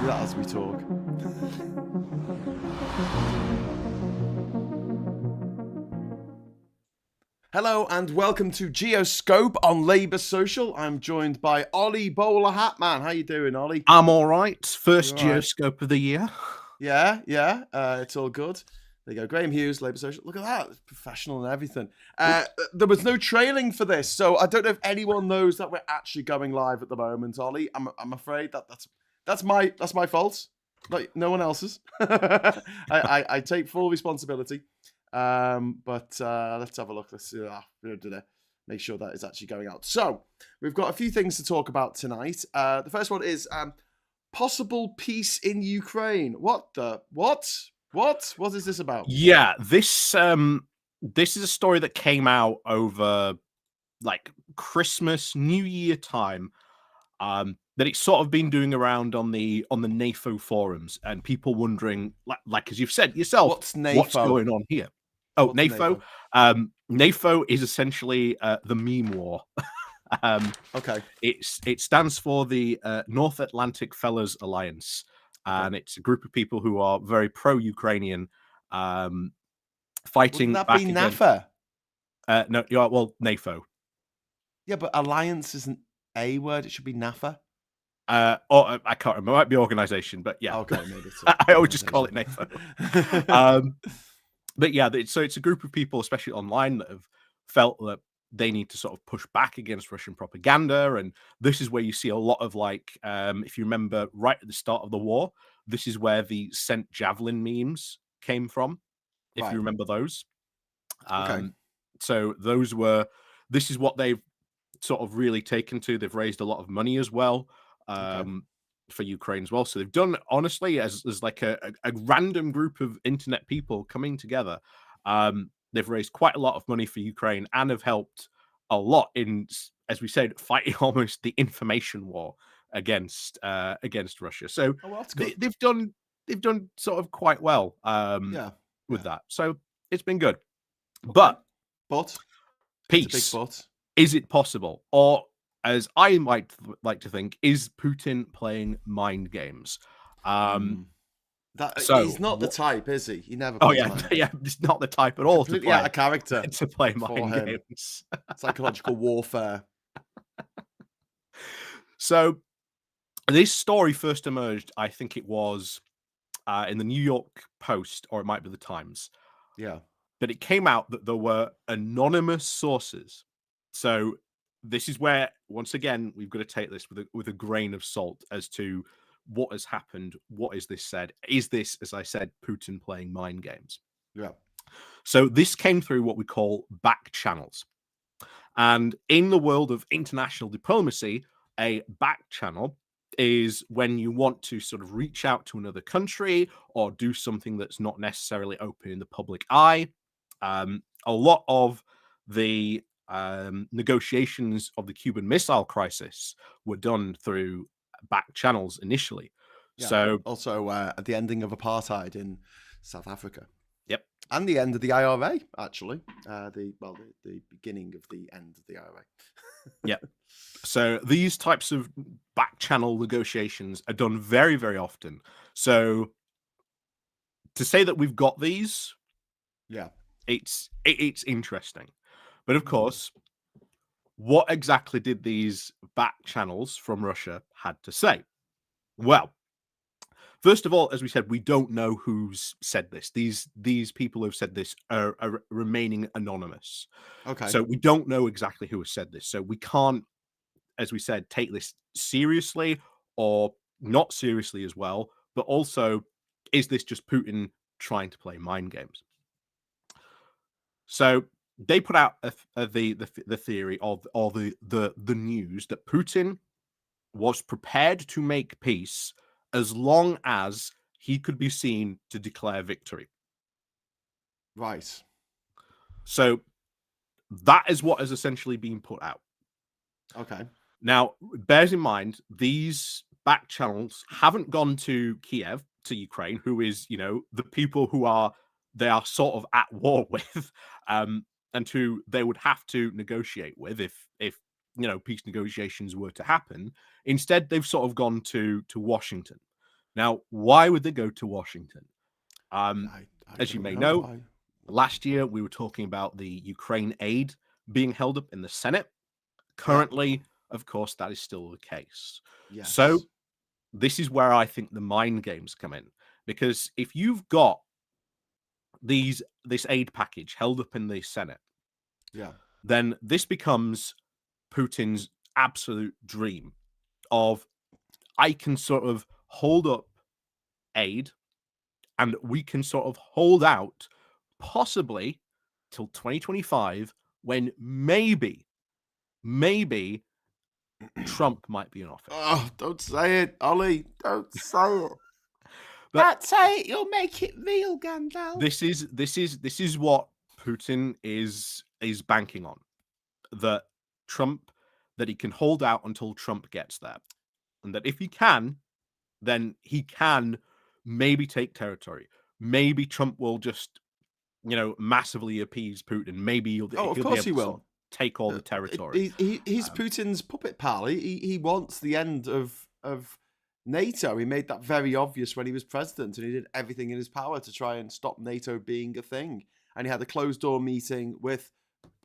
Do that as we talk. Hello and welcome to GEOSCOPE on Labour Social. I'm joined by Ollie Bowler Hatman. How you doing, Ollie? I'm all right. First You all right? GEOSCOPE of the year. Yeah. It's all good. There you go. Graham Hughes, Labour Social. Look at that. It's professional and everything. There was no trailing for this, so I don't know if anyone knows that we're actually going live at the moment, Ollie. I'm afraid that's my fault. No one else's. I take full responsibility. But let's have a look. Let's see. Make sure that is actually going out. So we've got a few things to talk about tonight. The first one is possible peace in Ukraine. What? What is this about? Yeah, this is a story that came out over like Christmas, New Year time. That it's sort of been doing around on the NAFO forums, and people wondering, like as you've said yourself, What's NAFO? what's going on here? Oh, What's NAFO. NAFO is essentially the meme war. Okay. It stands for the North Atlantic Fellows Alliance, and it's a group of people who are very pro-Ukrainian, fighting Wouldn't that back be against. NAFA? No, yeah, well, NAFO. Yeah, but alliance isn't a word. It should be NAFA. Or I can't remember. It might be organization, but yeah. Okay, maybe it's I always just call it NAFO. But yeah, so it's a group of people, especially online, that have felt that they need to sort of push back against Russian propaganda, and this is where you see a lot of if you remember, right at the start of the war, this is where the sent javelin memes came from. If Right. you remember those, Okay. so this is what they've sort of really taken to. They've raised a lot of money as well. For Ukraine as well. So they've done, honestly, as like a random group of internet people coming together. They've raised quite a lot of money for Ukraine and have helped a lot in, as we said, fighting almost the information war against Russia. So that's good. they've done sort of quite well with that. So it's been good. Okay. But peace. It's a big but. Is it possible? Or as I might like to think, is Putin playing mind games? He's not the type, is he? He never. Oh yeah, yeah, he's not the type at all. Completely out of character to play mind games. Psychological warfare. So this story first emerged, I think it was in the New York Post, or it might be the Times. Yeah. But it came out that there were anonymous sources. So this is where, once again, we've got to take this with a grain of salt as to what has happened. What is this said? Is this, as I said, Putin playing mind games? Yeah. So this came through what we call back channels. And in the world of international diplomacy, a back channel is when you want to sort of reach out to another country or do something that's not necessarily open in the public eye. A lot of the negotiations of the Cuban Missile Crisis were done through back channels initially. Yeah. So also at the ending of apartheid in South Africa. Yep. And the end of the IRA, actually. The beginning of the end of the IRA. Yeah. So these types of back channel negotiations are done very, very often. So to say that we've got these, yeah, it's interesting. But of course, what exactly did these back channels from Russia had to say? Well, first of all, as we said, we don't know who's said this. These people who have said this are remaining anonymous. Okay. So we don't know exactly who has said this. So we can't, as we said, take this seriously or not seriously as well. But also, is this just Putin trying to play mind games? So they put out the theory or the news that Putin was prepared to make peace as long as he could be seen to declare victory. Right. So that is what has essentially been put out. Okay. Now, bears in mind, these back channels haven't gone to Kiev, to Ukraine, who is, the people who they are sort of at war with, and who they would have to negotiate with if peace negotiations were to happen. Instead, they've sort of gone to Washington. Now, why would they go to Washington? I As you don't may know know, why. last year we were talking about the Ukraine aid being held up in the Senate. Yeah. Currently, of course, that is still the case. Yes. So this is where I think the mind games come in, because if you've got this aid package held up in the Senate, Yeah. then this becomes Putin's absolute dream of, I can sort of hold up aid and we can sort of hold out possibly till 2025, when maybe Trump might be in office. Oh, don't say it, Ollie. Don't say it. But Don't say it. You'll make it real, Gandalf. this is what Putin is banking on. That he can hold out until Trump gets there. And that if he can, then he can maybe take territory. Maybe Trump will just, massively appease Putin. Maybe he'll Oh, of be course able he to sort will. of take all the territory. He's Putin's puppet pal. He wants the end of NATO. He made that very obvious when he was president, and he did everything in his power to try and stop NATO being a thing. And he had a closed door meeting with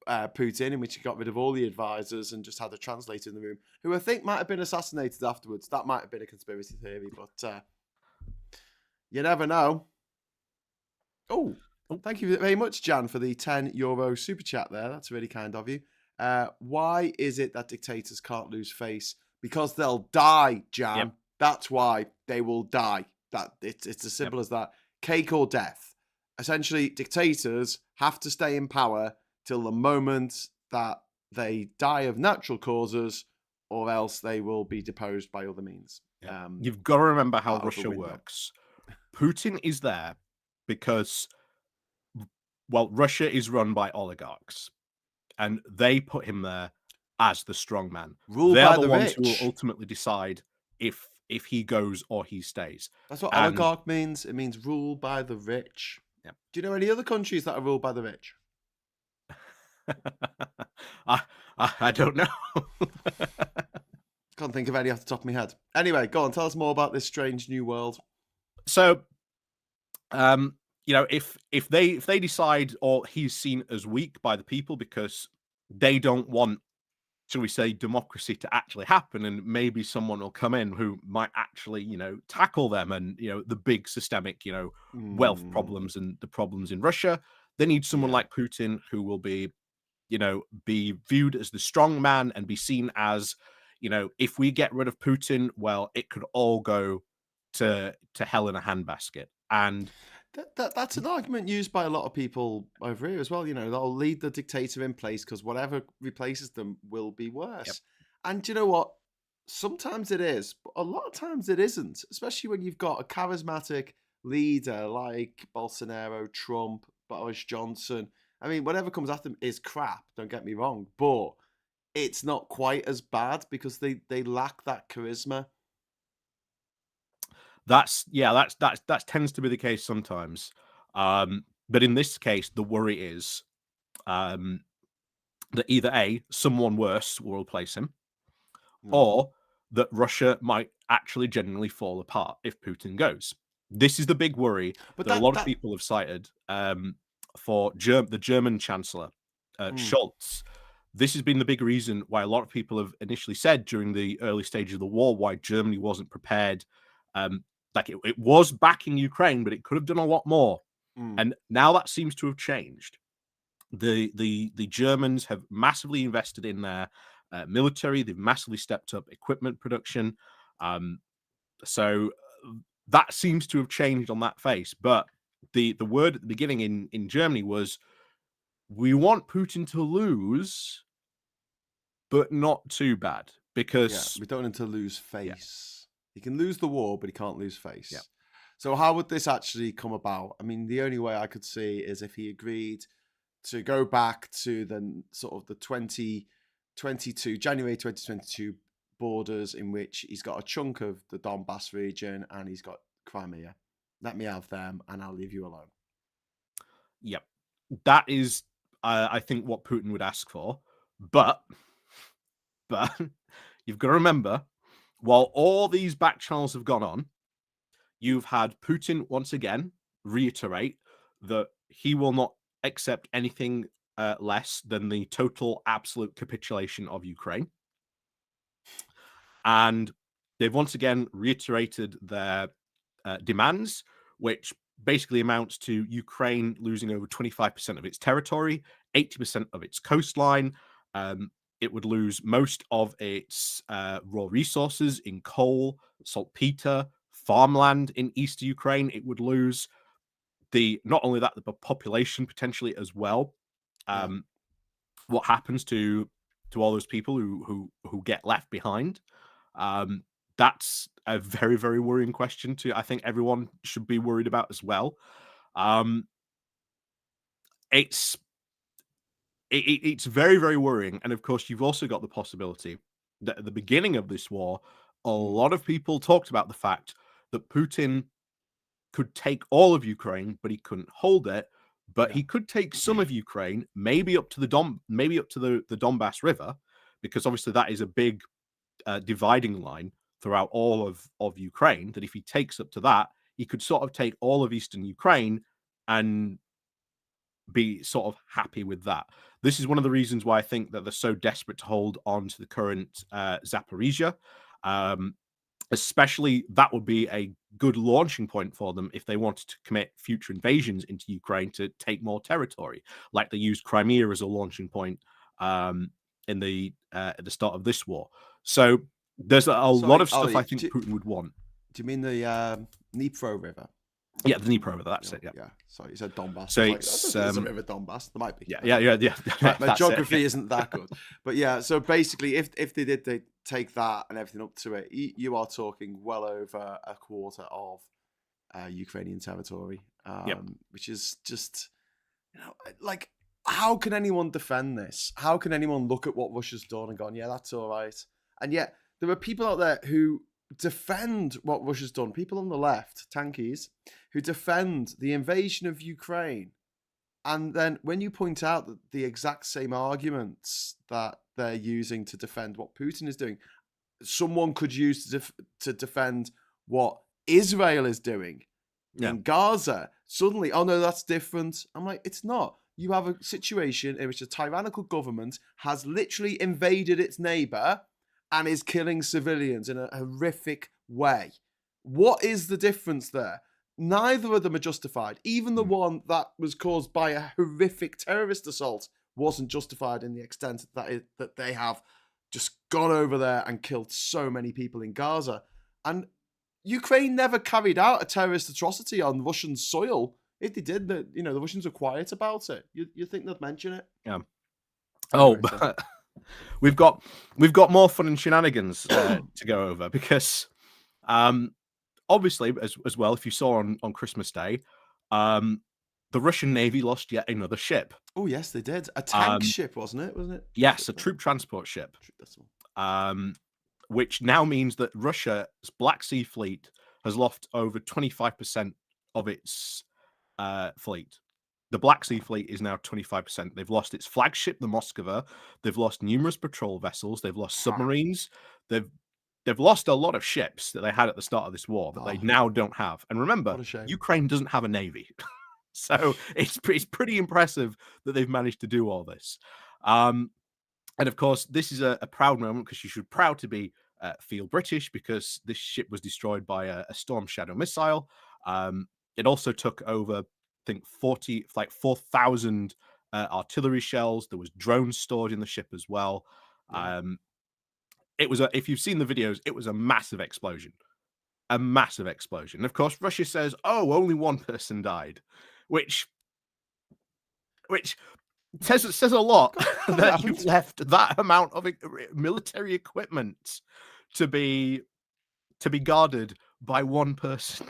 Putin, in which he got rid of all the advisors and just had a translator in the room, who I think might have been assassinated afterwards. That might have been a conspiracy theory, but you never know. Oh, thank you very much, Jan, for the €10 super chat there. That's really kind of you. Why is it that dictators can't lose face? Because they'll die, Jan. Yep. That's why they will die. It's as simple as that. Cake or death. Essentially, dictators have to stay in power till the moment that they die of natural causes, or else they will be deposed by other means. Yeah. You've got to remember how out of the Russia window. works. Putin is there because, well, Russia is run by oligarchs, and they put him there as the strong man. Ruled They're by the the ones who will rich. ultimately decide if he goes or he stays. That's what And- oligarch means. It means ruled by the rich. Yep. Do you know any other countries that are ruled by the rich? I don't know. Can't think of any off the top of my head. Anyway, go on. Tell us more about this strange new world. So, if they decide, or he's seen as weak by the people because they don't want, shall we say, democracy to actually happen, and maybe someone will come in who might actually, tackle them and, the big systemic, wealth problems and the problems in Russia. They need someone like Putin who will be viewed as the strong man and be seen as, if we get rid of Putin, well, it could all go to hell in a handbasket. And that's an argument used by a lot of people over here as well. They'll leave the dictator in place because whatever replaces them will be worse. Yep. And do you know what? Sometimes it is, but a lot of times it isn't, especially when you've got a charismatic leader like Bolsonaro, Trump, Boris Johnson. I mean, whatever comes after them is crap, don't get me wrong, but it's not quite as bad because they lack that charisma. that tends to be the case sometimes. But in this case, the worry is that either someone worse will replace him, or that Russia might actually genuinely fall apart if Putin goes. This is the big worry that a lot of people have cited for the German Chancellor, Scholz. This has been the big reason why a lot of people have initially said during the early stages of the war why Germany wasn't prepared. Like it was backing Ukraine, but it could have done a lot more. And now that seems to have changed. The Germans have massively invested in their military. They've massively stepped up equipment production. So that seems to have changed on that face. But the word at the beginning in Germany was, we want Putin to lose, but not too bad, because we don't want him to lose face. He can lose the war, but he can't lose face. Yeah. So how would this actually come about? I mean, the only way I could see is if he agreed to go back to the sort of the January 2022 borders, in which he's got a chunk of the Donbass region and he's got Crimea. Let me have them and I'll leave you alone. Yep. That is, I think, what Putin would ask for. But you've got to remember, while all these back channels have gone on, you've had Putin once again reiterate that he will not accept anything less than the total absolute capitulation of Ukraine. And they've once again reiterated their demands, which basically amounts to Ukraine losing over 25% of its territory, 80% of its coastline. It would lose most of its raw resources in coal, saltpeter, farmland in east Ukraine. It would lose not only that, the population potentially as well. What happens to all those people who get left behind? That's a very, very worrying question I think everyone should be worried about as well. It's very, very worrying. And of course, you've also got the possibility that at the beginning of this war, a lot of people talked about the fact that Putin could take all of Ukraine, but he couldn't hold it. But he could take some of Ukraine, maybe up to the Donbass River, because obviously that is a big dividing line throughout all of Ukraine. That if he takes up to that, he could sort of take all of eastern Ukraine and be sort of happy with that. This is one of the reasons why I think that they're so desperate to hold on to the current Zaporizhia. Especially that would be a good launching point for them if they wanted to commit future invasions into Ukraine to take more territory, like they used Crimea as a launching point in the at the start of this war. So there's a lot of stuff I think Putin would want. Do you mean the Dnipro River? Yeah, the Dnipro River. That's it. Yeah. Yeah. Sorry, you said Donbass. So there's a river Donbass. There might be. Yeah. My geography isn't that good, but yeah. So basically, if they did take that and everything up to it, you are talking well over a quarter of Ukrainian territory, which is just, like, how can anyone defend this? How can anyone look at what Russia's done and gone, yeah, that's all right? And yet there are people out there who defend what Russia's done. People on the left, tankies, who defend the invasion of Ukraine. And then when you point out that the exact same arguments that they're using to defend what Putin is doing, someone could use to defend what Israel is doing in Gaza, suddenly, oh no, that's different. I'm like, it's not. You have a situation in which a tyrannical government has literally invaded its neighbor and is killing civilians in a horrific way. What is the difference there? Neither of them are justified. Even the one that was caused by a horrific terrorist assault wasn't justified in the extent that they have just gone over there and killed so many people in Gaza. And Ukraine never carried out a terrorist atrocity on Russian soil. If they did, the Russians are quiet about it. You think they'd mention it? Yeah. But we've got more fun and shenanigans to go over because, obviously, as well, if you saw on Christmas Day, the Russian Navy lost yet another ship. Oh yes, they did. A tank ship, wasn't it? Yes, a troop transport ship. Which now means that Russia's Black Sea fleet has lost over 25% of its fleet. The Black Sea fleet is now 25%. They've lost its flagship, the Moskva. They've lost numerous patrol vessels. They've lost submarines. They've lost a lot of ships that they had at the start of this war that they now don't have. And remember, Ukraine doesn't have a navy. So it's pretty impressive that they've managed to do all this. And of course, this is a proud moment because you should proud to be feel British because this ship was destroyed by a Storm Shadow missile. It also took over, I think, 4,000 artillery shells. There was drones stored in the ship as well. It was if you've seen the videos, it was a massive explosion. A massive explosion. And of course, Russia says, oh, only one person died, which says a lot that you've left that amount of military equipment to be guarded by one person.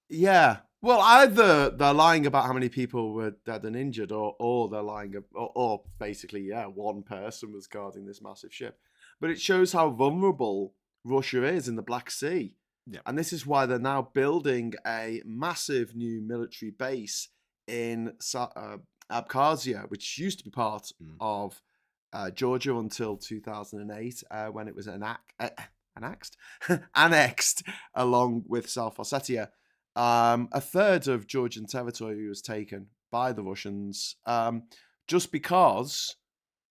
Yeah. Well, either they're lying about how many people were dead and injured, or they're lying, or basically, one person was guarding this massive ship. But it shows how vulnerable Russia is in the Black Sea. Yeah. And this is why they're now building a massive new military base in Abkhazia, which used to be part of Georgia until 2008, when it was annexed along with South Ossetia. A third of Georgian territory was taken by the Russians, just because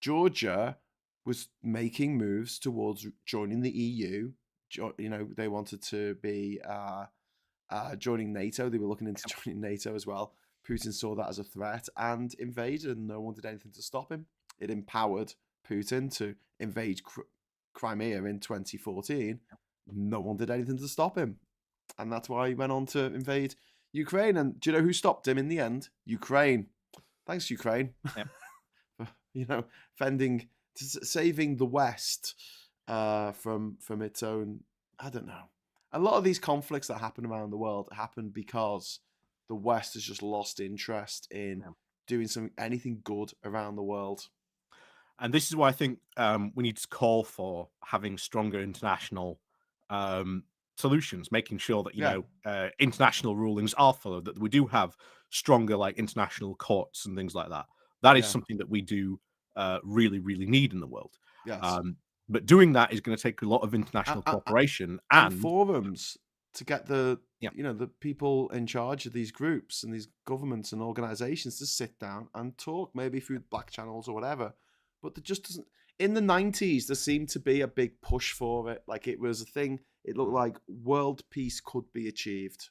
Georgia was making moves towards joining the EU. They wanted to be joining NATO. They were looking into joining NATO as well. Putin saw that as a threat and invaded, and no one did anything to stop him. It empowered Putin to invade Crimea in 2014. No one did anything to stop him. And that's why he went on to invade Ukraine. And do you know who stopped him in the end? Ukraine. Thanks, Ukraine. Yep. Saving the West from its own. I don't know. A lot of these conflicts that happen around the world happen because the West has just lost interest in doing anything good around the world. And this is why I think we need to call for having stronger international solutions, making sure that international rulings are followed, that we do have stronger international courts and things like that. That is something that we do really, really need in the world. Yes. But doing that is going to take a lot of international cooperation and forums to get the people in charge of these groups and these governments and organizations to sit down and talk, maybe through back channels or whatever. But there just doesn't. In the 90s, there seemed to be a big push for it. Like, it was a thing. It looked like world peace could be achieved.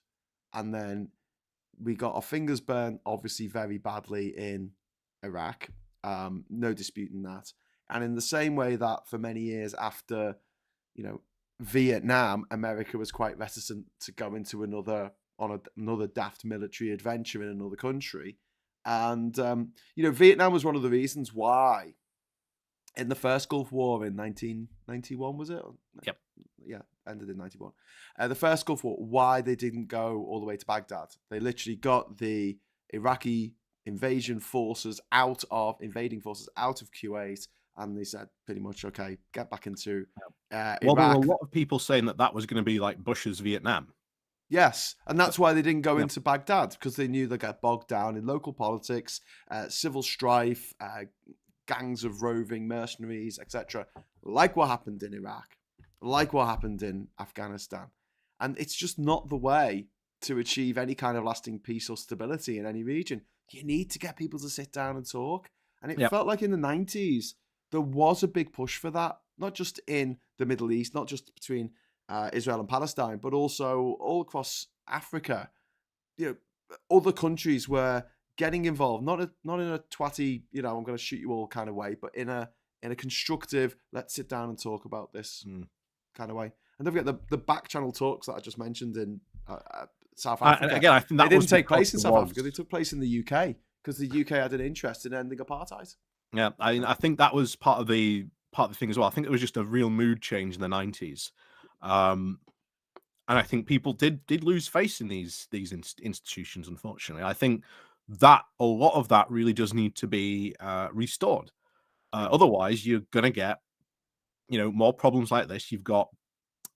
And then we got our fingers burnt, obviously, very badly in Iraq. No disputing that. And in the same way that for many years after, Vietnam, America was quite reticent to go into another daft military adventure in another country. And, Vietnam was one of the reasons why in the first Gulf War in 1991, was it? Yep. Yeah, ended in 91. The first Gulf War, why they didn't go all the way to Baghdad. They literally got the Iraqi invading forces out of Kuwait, and they said pretty much, okay, get back into Iraq. Well, there were a lot of people saying that was going to be like Bush's Vietnam. Yes, and that's why they didn't go into Baghdad, because they knew they'd get bogged down in local politics, civil strife, gangs of roving mercenaries, etc. Like what happened in Iraq, like what happened in Afghanistan. And it's just not the way to achieve any kind of lasting peace or stability in any region. You need to get people to sit down and talk. And it felt like in the 90s, there was a big push for that, not just in the Middle East, not just between Israel and Palestine, but also all across Africa. Other countries were getting involved, not in a twatty, I'm going to shoot you all kind of way, but in a constructive, let's sit down and talk about this kind of way. And don't forget the back channel talks that I just mentioned in South Africa. Again, I think that didn't take place in South Africa. They took place in the UK because the UK had an interest in ending apartheid. Yeah, I think that was part of the thing as well. I think it was just a real mood change in the 90s. And I think people did lose faith in these institutions, unfortunately. I think that a lot of that really does need to be restored. Otherwise, you're going to get, more problems like this. You've got,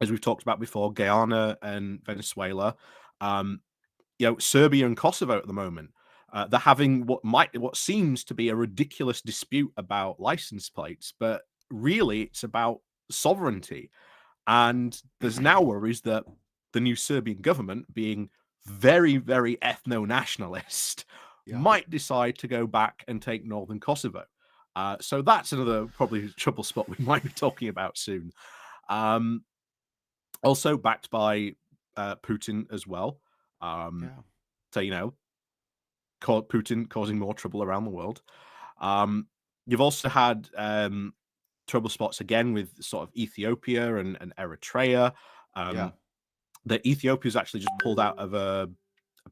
as we've talked about before, Guyana and Venezuela, Serbia and Kosovo at the moment. They're having what seems to be a ridiculous dispute about license plates, but really it's about sovereignty. And there's now worries that the new Serbian government, being very, very ethno-nationalist, might decide to go back and take northern Kosovo. So that's another probably trouble spot we might be talking about soon. Also backed by Putin as well. So, Putin causing more trouble around the world. You've also had trouble spots again with sort of Ethiopia and Eritrea. The Ethiopia's actually just pulled out of a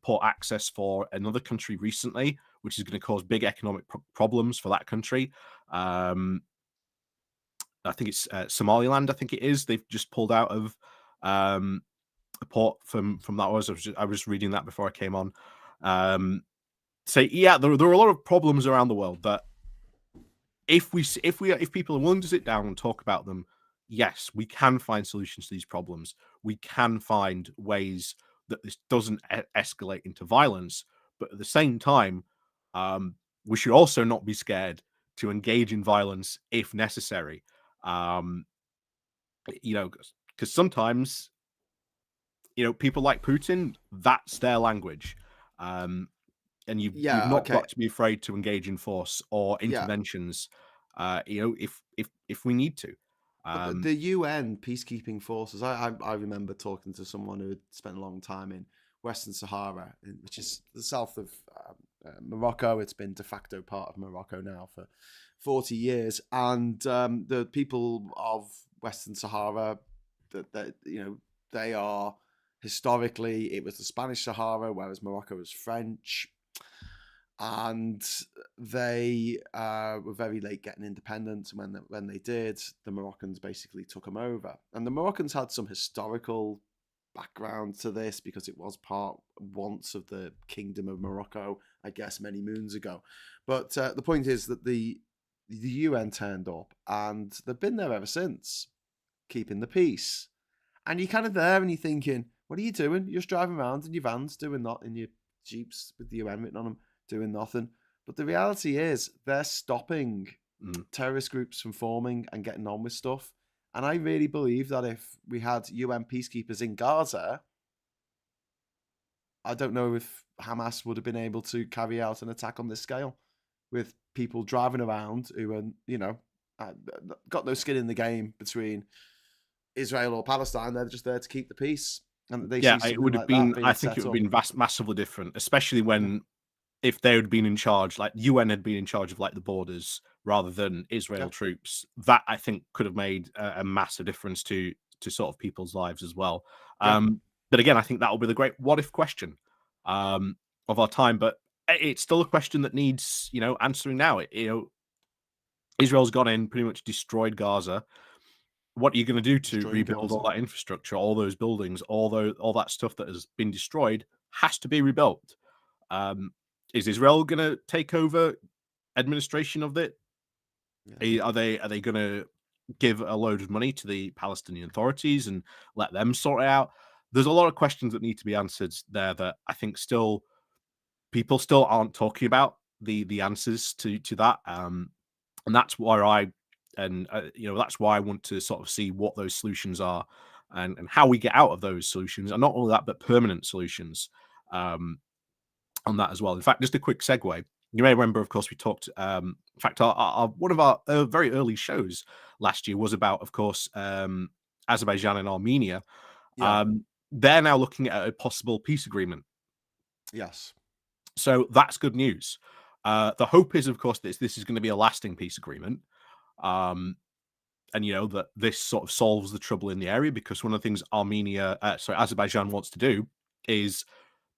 port access for another country recently, which is going to cause big economic problems for that country. I think it's Somaliland. I think it is. They've just pulled out of a port from that. I was reading that before I came on. There are a lot of problems around the world that if people are willing to sit down and talk about them, yes, we can find solutions to these problems. We can find ways that this doesn't escalate into violence. But at the same time, we should also not be scared to engage in violence if necessary. because sometimes, people like Putin, that's their language. And you've Yeah, not okay. got to be afraid to engage in force or Yeah. interventions, if we need to. But the UN peacekeeping forces, I remember talking to someone who had spent a long time in Western Sahara, which is the south of Morocco. It's been de facto part of Morocco now for 40 years. And the people of Western Sahara, they are historically, it was the Spanish Sahara, whereas Morocco was French. And they were very late getting independence. And when they did, the Moroccans basically took them over. And the Moroccans had some historical background to this because it was part once of the Kingdom of Morocco, I guess, many moons ago. But the point is that the UN turned up, and they've been there ever since, keeping the peace. And you're kind of there, and you're thinking, what are you doing? You're just driving around in your vans, doing that, in your Jeeps with the UN written on them, doing nothing. But the reality is, they're stopping terrorist groups from forming and getting on with stuff. And I really believe that if we had UN peacekeepers in Gaza, I don't know if Hamas would have been able to carry out an attack on this scale with people driving around who are, got no skin in the game between Israel or Palestine. They're just there to keep the peace. And they see It something would have like that been. I being think it set would have up. been massively different, especially when if they had been in charge, like UN had been in charge of like the borders rather than Israel Yeah. troops. That I think could have made a massive difference to sort of people's lives as well. Yeah. But again, I think that will be the great what if question of our time. But it's still a question that needs answering now. Israel's gone in, pretty much destroyed Gaza. What are you going to do to Destroying rebuild all Gaza. that infrastructure, all those buildings, all that stuff that has been destroyed has to be rebuilt. Is Israel going to take over administration of it? Yeah. Are they going to give a load of money to the Palestinian authorities and let them sort it out? There's a lot of questions that need to be answered there that I think people still aren't talking about the answers to that. And that's why that's why I want to sort of see what those solutions are and how we get out of those solutions, and not only that, but permanent solutions on that as well. In fact, just a quick segue. You may remember, of course, we talked. In fact, one of our very early shows last year was about, of course, Azerbaijan and Armenia. Yeah. They're now looking at a possible peace agreement. Yes. So that's good news. The hope is, of course, that this is going to be a lasting peace agreement. And that this sort of solves the trouble in the area, because one of the things Azerbaijan wants to do is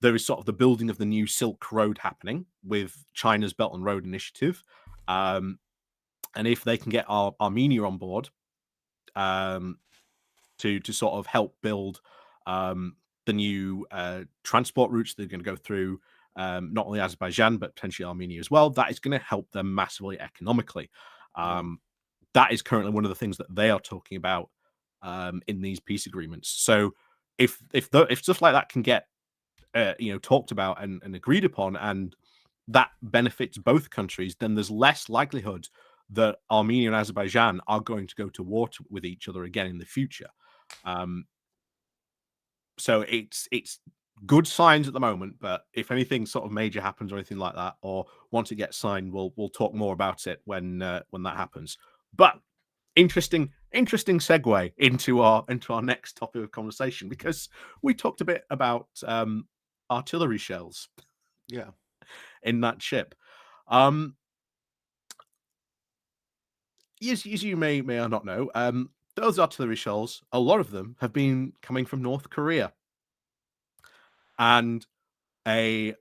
there is sort of the building of the new Silk Road happening with China's Belt and Road Initiative. And if they can get Armenia on board to sort of help build the new transport routes they're going to go through, not only Azerbaijan, but potentially Armenia as well, that is going to help them massively economically. That is currently one of the things that they are talking about in these peace agreements. So if stuff like that can get talked about and agreed upon, and that benefits both countries, then there's less likelihood that Armenia and Azerbaijan are going to go to war with each other again in the future. So it's good signs at the moment, but if anything sort of major happens or anything like that, or once it gets signed, we'll talk more about it when that happens. But interesting segue into our next topic of conversation, because we talked a bit about artillery shells in that ship. As you may or not know, those artillery shells, a lot of them have been coming from North Korea. And if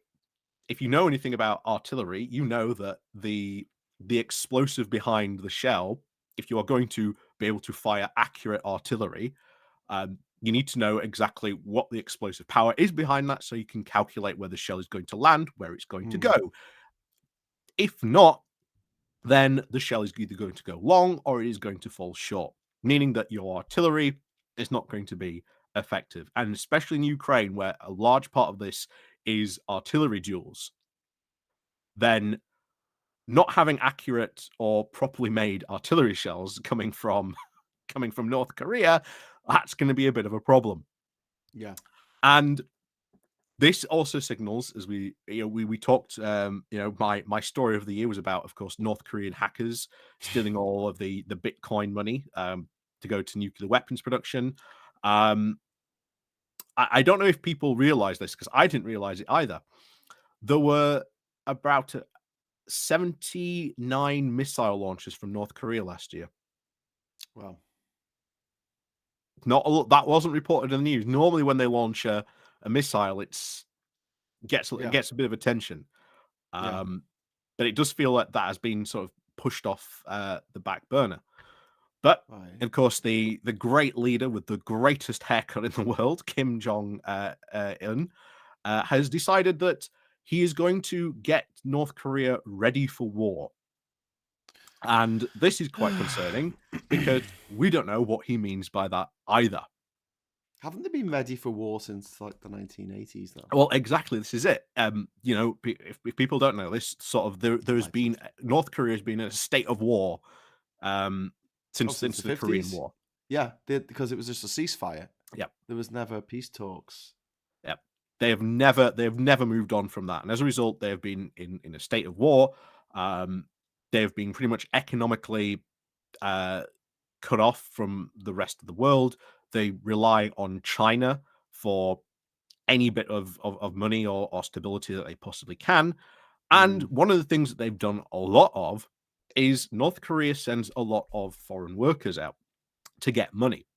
you know anything about artillery, you know that the explosive behind the shell, if you are going to be able to fire accurate artillery, you need to know exactly what the explosive power is behind that, so you can calculate where the shell is going to land, where it's going to go. If not, then the shell is either going to go long or it is going to fall short, meaning that your artillery is not going to be effective. And especially in Ukraine, where a large part of this is artillery duels, then not having accurate or properly made artillery shells coming from North Korea, that's going to be a bit of a problem. Yeah. And this also signals, as we talked, my story of the year was about, of course, North Korean hackers stealing all of the Bitcoin money to go to nuclear weapons production. I don't know if people realize this, because I didn't realize it either. There were about 79 missile launches from North Korea last year. Wow. Not a lot, that wasn't reported in the news. Normally, when they launch a missile, it gets a bit of attention. But it does feel like that has been sort of pushed off the back burner. But of course, the great leader with the greatest haircut in the world, Kim Jong Un, has decided that he is going to get North Korea ready for war. And this is quite concerning, because we don't know what he means by that either. Haven't they been ready for war since like the 1980s, though? Well, exactly. This is it. If people don't know this, sort of there's been North Korea has been in a state of war since the Korean 50s? War. Yeah, because it was just a ceasefire. Yeah, there was never peace talks. Yeah, they have never moved on from that, and as a result, they have been in a state of war. They have been pretty much economically cut off from the rest of the world. They rely on China for any bit of money or stability that they possibly can. And one of the things that they've done a lot of is North Korea sends a lot of foreign workers out to get money.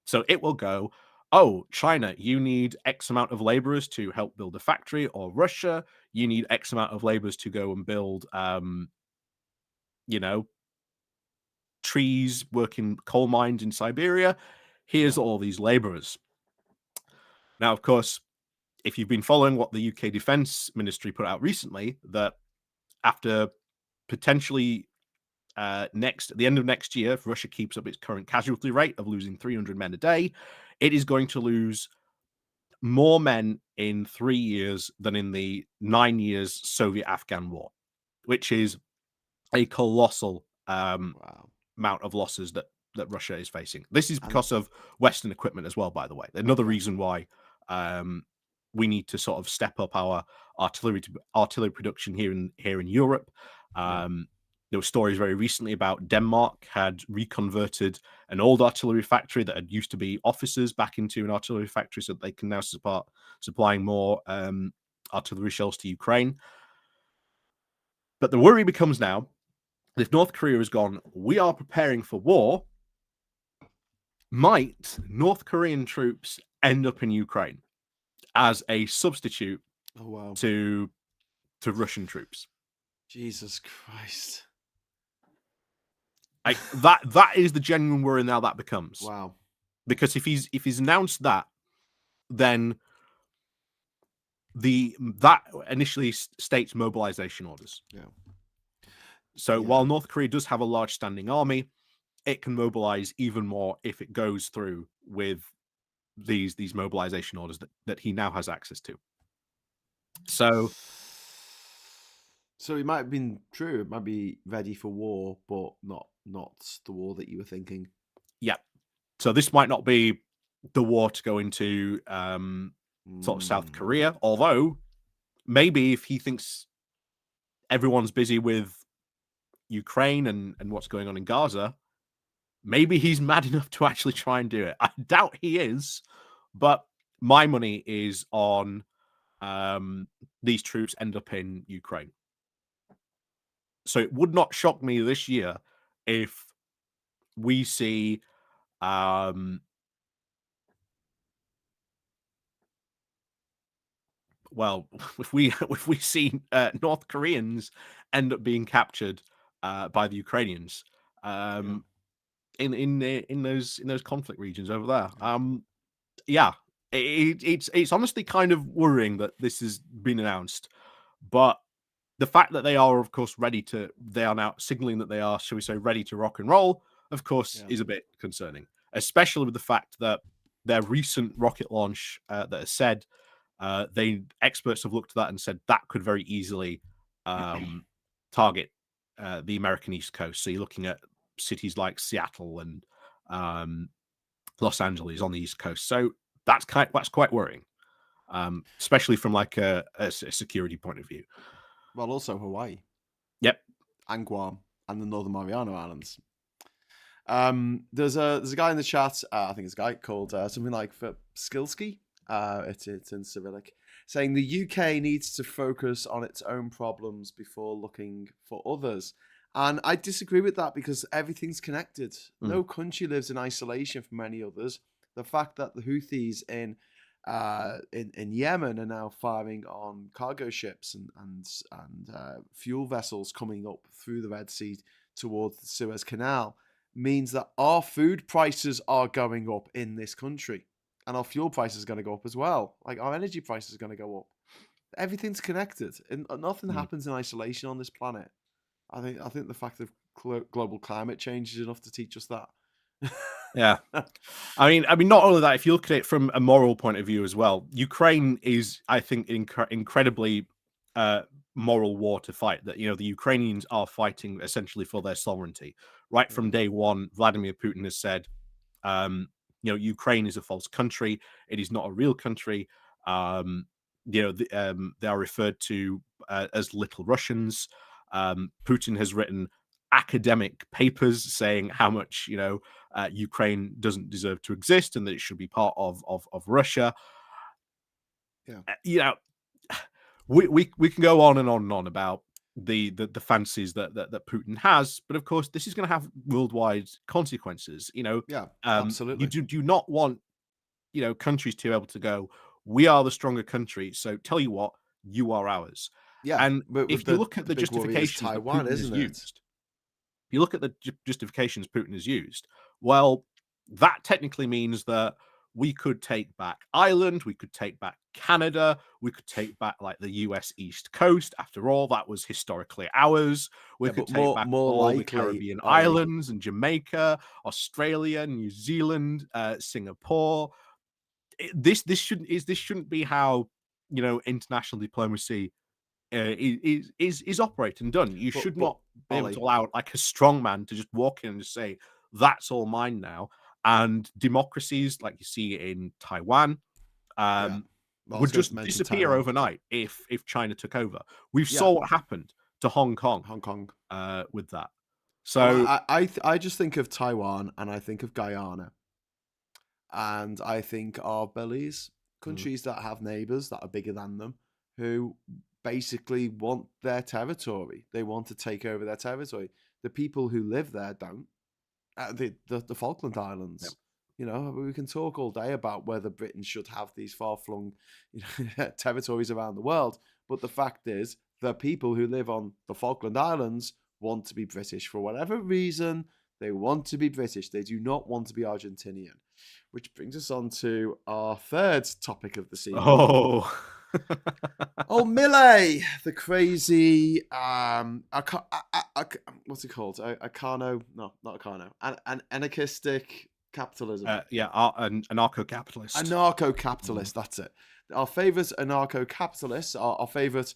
So it will go, oh, China, you need X amount of laborers to help build a factory, or Russia, you need X amount of laborers to go and build, trees, working coal mines in Siberia. Here's all these laborers. Now, of course, if you've been following what the UK Defence Ministry put out recently, that after potentially at the end of next year, if Russia keeps up its current casualty rate of losing 300 men a day, it is going to lose more men in 3 years than in the 9 years Soviet-Afghan war, which is a colossal amount of losses that Russia is facing. This is because of Western equipment as well, by the way. Another reason why we need to sort of step up our artillery production here in Europe. There were stories very recently about Denmark had reconverted an old artillery factory that had used to be officers back into an artillery factory, so that they can now start supplying more artillery shells to Ukraine. But the worry becomes now, if North Korea has gone, we are preparing for war, might North Korean troops end up in Ukraine as a substitute to Russian troops? Jesus Christ. That is the genuine worry now that becomes. Wow. Because if he's announced that, then that initially states mobilization orders. Yeah. So while North Korea does have a large standing army, it can mobilize even more if it goes through with these mobilization orders that he now has access to. So it might have been true. It might be ready for war, but not the war that you were thinking. Yeah. So this might not be the war to go into sort of South Korea, although maybe if he thinks everyone's busy with Ukraine and what's going on in Gaza, maybe he's mad enough to actually try and do it. I doubt he is, but my money is on these troops end up in Ukraine. So it would not shock me this year if we see if we see North Koreans end up being captured by the Ukrainians in those conflict regions over there. It's honestly kind of worrying that this has been announced, but the fact that they are, of course, they are now signaling that they are, shall we say, ready to rock and roll, of course, is a bit concerning, especially with the fact that their recent rocket launch that has said, experts have looked at that and said that could very easily target the American East Coast. So you're looking at cities like Seattle and Los Angeles on the East Coast. So that's quite worrying, especially from like a security point of view. Well, also Hawaii. Yep. And Guam and the Northern Mariana Islands. There's a guy in the chat. I think it's a guy called something like Skilski. It's in Cyrillic, saying the UK needs to focus on its own problems before looking for others. And I disagree with that because everything's connected. No country lives in isolation from any others. The fact that the Houthis in Yemen are now firing on cargo ships and fuel vessels coming up through the Red Sea towards the Suez Canal means that our food prices are going up in this country, and our fuel prices are going to go up as well. Like our energy prices are going to go up. Everything's connected, and nothing happens in isolation on this planet. I think the fact of global climate change is enough to teach us that. Yeah, I mean, not only that. If you look at it from a moral point of view as well, Ukraine is, I think, incredibly moral war to fight. That the Ukrainians are fighting essentially for their sovereignty. Right from day one, Vladimir Putin has said, Ukraine is a false country. It is not a real country. They are referred to as little Russians. Putin has written academic papers saying how much Ukraine doesn't deserve to exist and that it should be part of Russia. Yeah, we can go on and on and on about the fancies that Putin has, but of course this is going to have worldwide consequences. Yeah, absolutely. You do not want countries to be able to go, we are the stronger country, so tell you what, you are ours. Yeah, and if you look at the justifications Taiwan, that Putin has isn't it? used, if you look at the justifications Putin has used, well, that technically means that we could take back Ireland, we could take back Canada, we could take back like the US East Coast. After all, that was historically ours. We could take back all the Caribbean islands and Jamaica, Australia, New Zealand, Singapore. This shouldn't be how international diplomacy is operated and done. You should not be able to allow like a strong man to just walk in and just say that's all mine now. And democracies like you see in Taiwan would just disappear overnight if China took over. We saw what happened to Hong Kong with that. So I just think of Taiwan and I think of Guyana, and I think of Belize, countries that have neighbors that are bigger than them who basically want their territory. They want to take over their territory. The people who live there don't. The Falkland Islands. Yep. We can talk all day about whether Britain should have these far-flung territories around the world, but the fact is, the people who live on the Falkland Islands want to be British for whatever reason. They want to be British. They do not want to be Argentinian, which brings us on to our third topic of the season. Melei, the crazy what's it called? Anarchistic capitalism. Anarcho-capitalist. Anarcho-capitalist, that's it. Our favorite anarcho-capitalist, our favorite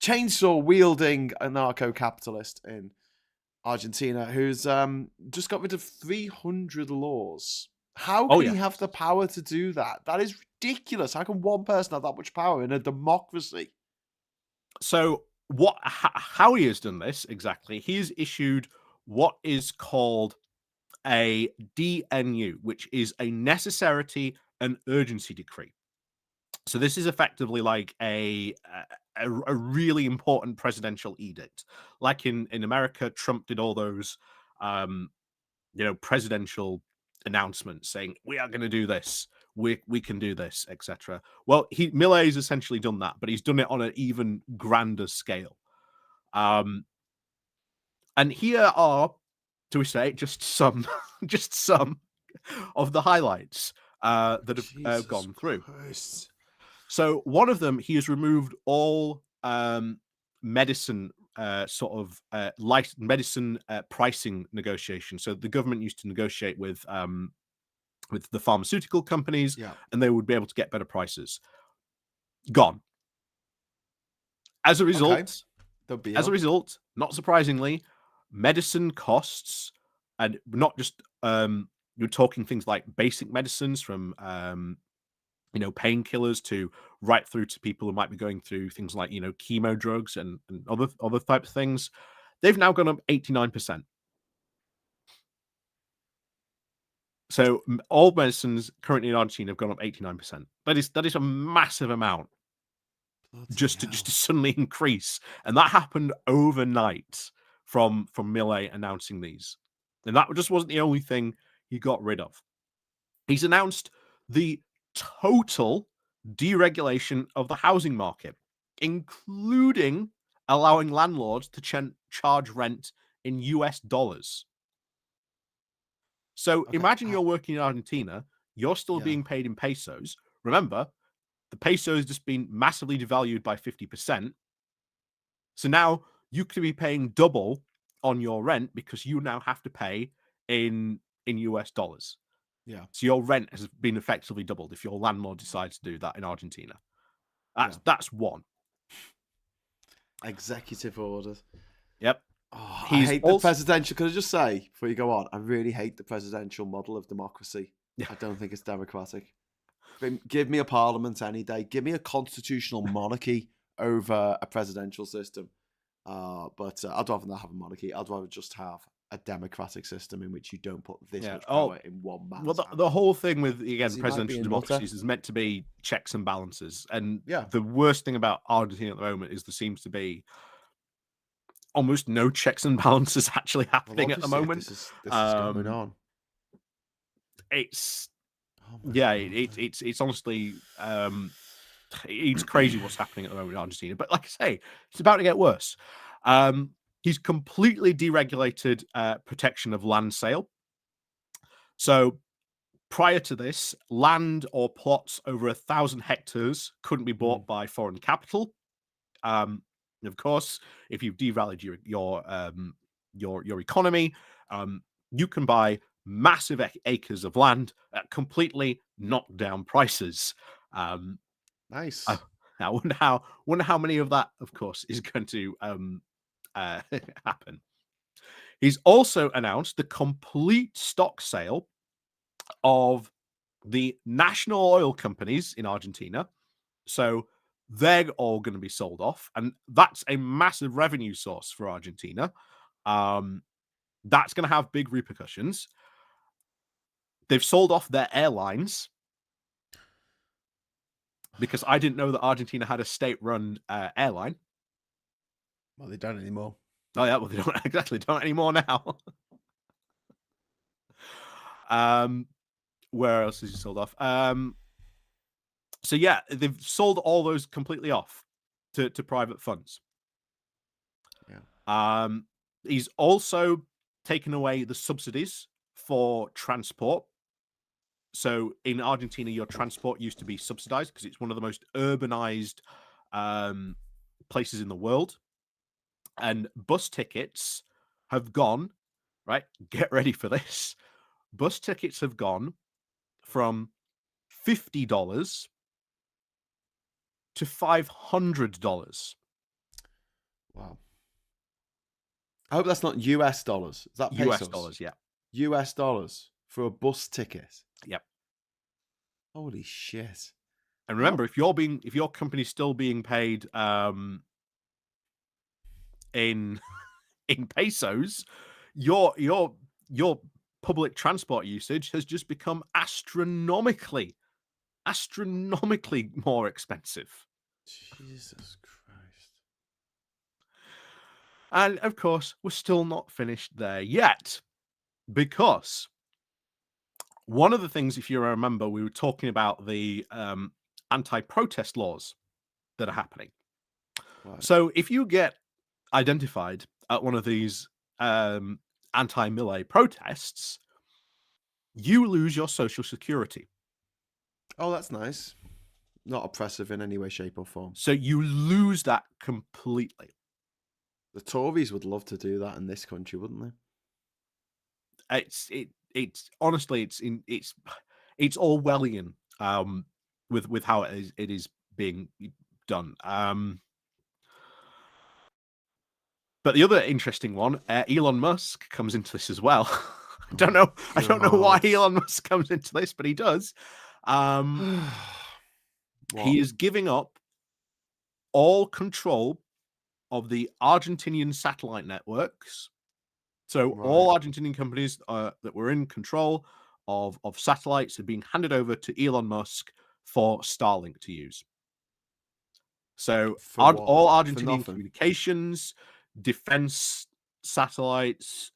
chainsaw-wielding anarcho-capitalist in Argentina, who's just got rid of 300 laws. How can he have the power to do that? That is ridiculous. How can one person have that much power in a democracy? So how he has done this exactly? He has issued what is called a DNU, which is a necessity and urgency decree. So this is effectively like a really important presidential edict. Like in America, Trump did all those presidential announcements saying we are going to do this, we can do this, etc. Well, Melei has essentially done that, but he's done it on an even grander scale. And here are, do we say, just some of the highlights that have gone through. Christ. So one of them, he has removed all medicine medicine pricing negotiation. So the government used to negotiate with the pharmaceutical companies, and they would be able to get better prices. Gone. As a result, not surprisingly, medicine costs, and not just You're talking things like basic medicines from painkillers to right through to people who might be going through things like chemo drugs and other types of things. They've now gone up 89%. So all medicines currently in Argentina have gone up 89%. That is a massive amount just to suddenly increase, and that happened overnight from Melei announcing these. And that just wasn't the only thing he got rid of. He's announced the total deregulation of the housing market, including allowing landlords to charge rent in US dollars. So imagine you're working in Argentina, you're still being paid in pesos. Remember, the peso has just been massively devalued by 50%. So now you could be paying double on your rent because you now have to pay in US dollars. Yeah. So your rent has been effectively doubled if your landlord decides to do that in Argentina. That's one. Executive orders. Yep. Oh, I hate the presidential. Could I just say before you go on? I really hate the presidential model of democracy. I don't think it's democratic. Give me a parliament any day. Give me a constitutional monarchy over a presidential system. But I'd rather not have a monarchy. I'd rather just have a democratic system in which you don't put this much power in one man's Well, the whole thing with, again, presidential democracies is meant to be checks and balances. And the worst thing about Argentina at the moment is there seems to be almost no checks and balances actually happening at the moment. This is going on. It's it's honestly it's crazy what's happening at the moment in Argentina. But like I say, it's about to get worse. He's completely deregulated protection of land sale. So prior to this, land or plots over 1,000 hectares couldn't be bought by foreign capital. Of course, if you've devalued your economy, you can buy massive acres of land at completely knocked down prices. Nice. I wonder how many of that, of course, is going to happen. He's also announced the complete stock sale of the national oil companies in Argentina. So they're all going to be sold off, and that's a massive revenue source for Argentina. That's going to have big repercussions. They've sold off their airlines, because I didn't know that Argentina had a state-run airline. Well, they don't anymore. Oh yeah, well they don't anymore now. Where else is he sold off? So yeah, they've sold all those completely off to private funds. Yeah. He's also taken away the subsidies for transport. So in Argentina, your transport used to be subsidized because it's one of the most urbanized places in the world. And bus tickets have gone, right? Get ready for this. Bus tickets have gone from $50 to $500. Wow. I hope that's not US dollars. Is that pesos? US dollars, yeah. US dollars for a bus ticket. Yep. Holy shit. And remember, if your company's still being paid in pesos, your public transport usage has just become astronomically more expensive. Jesus Christ. And of course, we're still not finished there yet, because one of the things, if you remember, we were talking about the anti-protest laws that are happening. Right. So if you get identified at one of these anti-Melei protests, you lose your social security. Oh, that's nice. Not oppressive in any way, shape, or form. So you lose that completely. The Tories would love to do that in this country, wouldn't they? It's honestly it's Orwellian with how it is being done. But the other interesting one, Elon Musk comes into this as well. I don't know. I don't know why God. Elon Musk comes into this, but he does. He is giving up all control of the Argentinian satellite networks. So all Argentinian companies that were in control of satellites are being handed over to Elon Musk for Starlink to use. So all Argentinian communications, defense satellites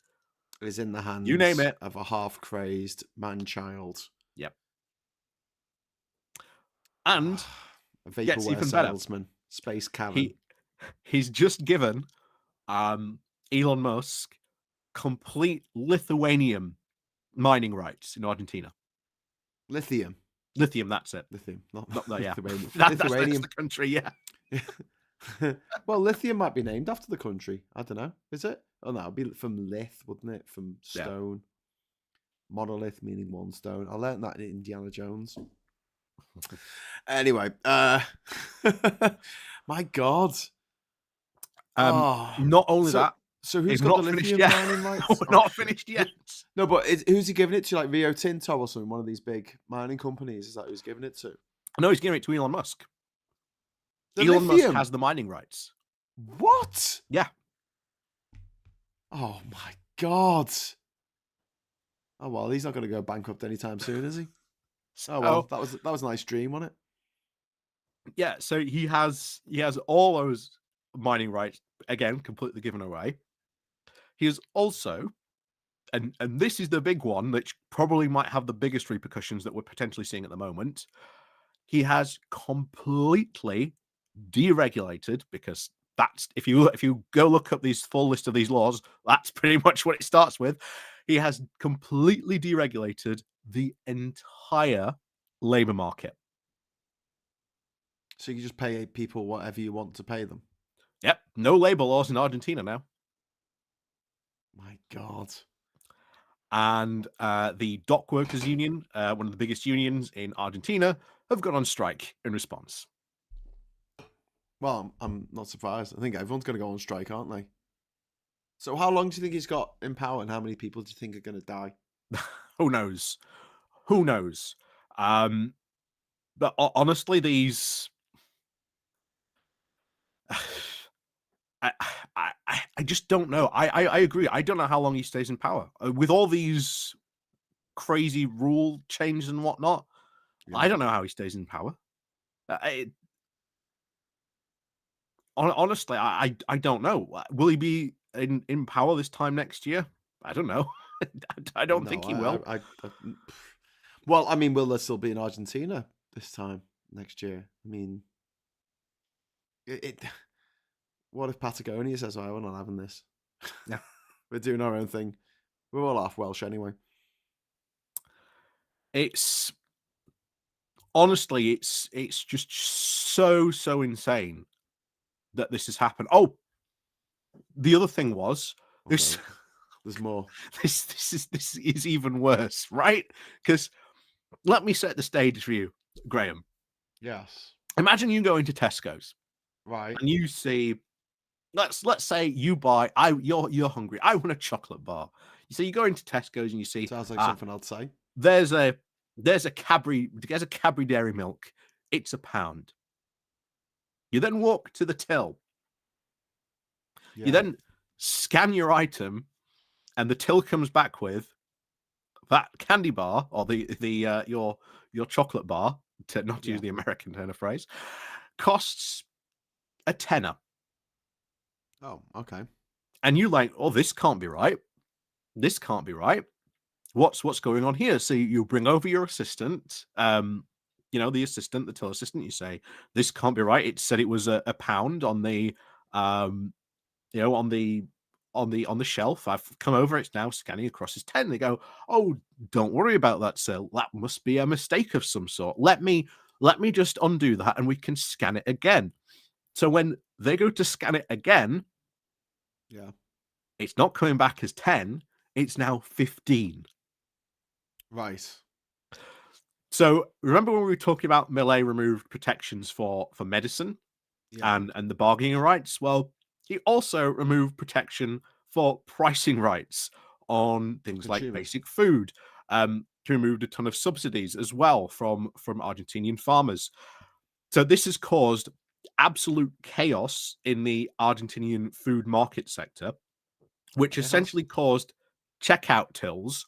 is in the hands, you name it, of a half-crazed man-child. Yep. And a vaporware salesman, space Karen. He's just given Elon Musk complete Lithuanian mining rights in Argentina. Lithium, that's it. Lithium, not yeah. Lithuanian. That's the country, yeah. Well, lithium might be named after the country. I don't know. Is it? Oh, no, it'd be from lith, wouldn't it? From stone. Yeah. Monolith meaning one stone. I learned that in Indiana Jones. Anyway, my God. Not only that. So who's got the lithium mining rights? We're not finished yet. No, but who's he giving it to? Like Rio Tinto or something? One of these big mining companies? Is that who's giving it to? No, he's giving it to Elon Musk. Elon Musk has the mining rights. What? Yeah. Oh my God. Oh well, he's not going to go bankrupt anytime soon, is he? Oh well, that was a nice dream, wasn't it? Yeah. So he has all those mining rights again, completely given away. He is also, and this is the big one, which probably might have the biggest repercussions that we're potentially seeing at the moment. He has completely deregulated, because that's if you go look up these full list of these laws, that's pretty much what it starts with. He has completely deregulated the entire labor market. So you can just pay people whatever you want to pay them. Yep, no labor laws in Argentina now. My God. And the dock workers union, one of the biggest unions in Argentina, have gone on strike in response. Well, I'm not surprised. I think everyone's going to go on strike, aren't they? So how long do you think he's got in power, and how many people do you think are going to die? Who knows? But honestly, these... I just don't know. I agree. I don't know how long he stays in power. With all these crazy rule changes and whatnot, yeah. I don't know how he stays in power. Honestly, I don't know. Will he be in power this time next year? I don't know. I don't think he will. Well, I mean, will there still be in Argentina this time next year? I mean, what if Patagonia says, "Oh, we're not having this. Yeah, we're doing our own thing. We're all half Welsh anyway." It's honestly, it's just so insane that this has happened. Oh, the other thing was this. There's more. This is even worse, right? Because let me set the stage for you, Graham. Yes. Imagine you go into Tesco's, right, and you see, let's say you buy. You're hungry. I want a chocolate bar. So you go into Tesco's and you see. Sounds like something I'd say. There's a Cadbury Dairy Milk. It's £1. You then walk to the till. Yeah. You then scan your item, and the till comes back with that candy bar, or your chocolate bar, to not use the American turn of phrase, costs £10. Oh, okay. And you like, oh, this can't be right. This can't be right. What's going on here? So you bring over your assistant, the assistant, the till assistant. You say, this can't be right. It said it was £1 on the, on the shelf. I've come over. It's now scanning across as 10. They go, oh, don't worry about that, sir. That must be a mistake of some sort. Let me just undo that, and we can scan it again. So when they go to scan it again, it's not coming back as 10. It's now 15. Right. So remember when we were talking about Melei removed protections for medicine and the bargaining rights? Well, he also removed protection for pricing rights on things like Consumers. basic food. He removed a ton of subsidies as well from Argentinian farmers. So this has caused absolute chaos in the Argentinian food market sector, which It has. essentially caused checkout tills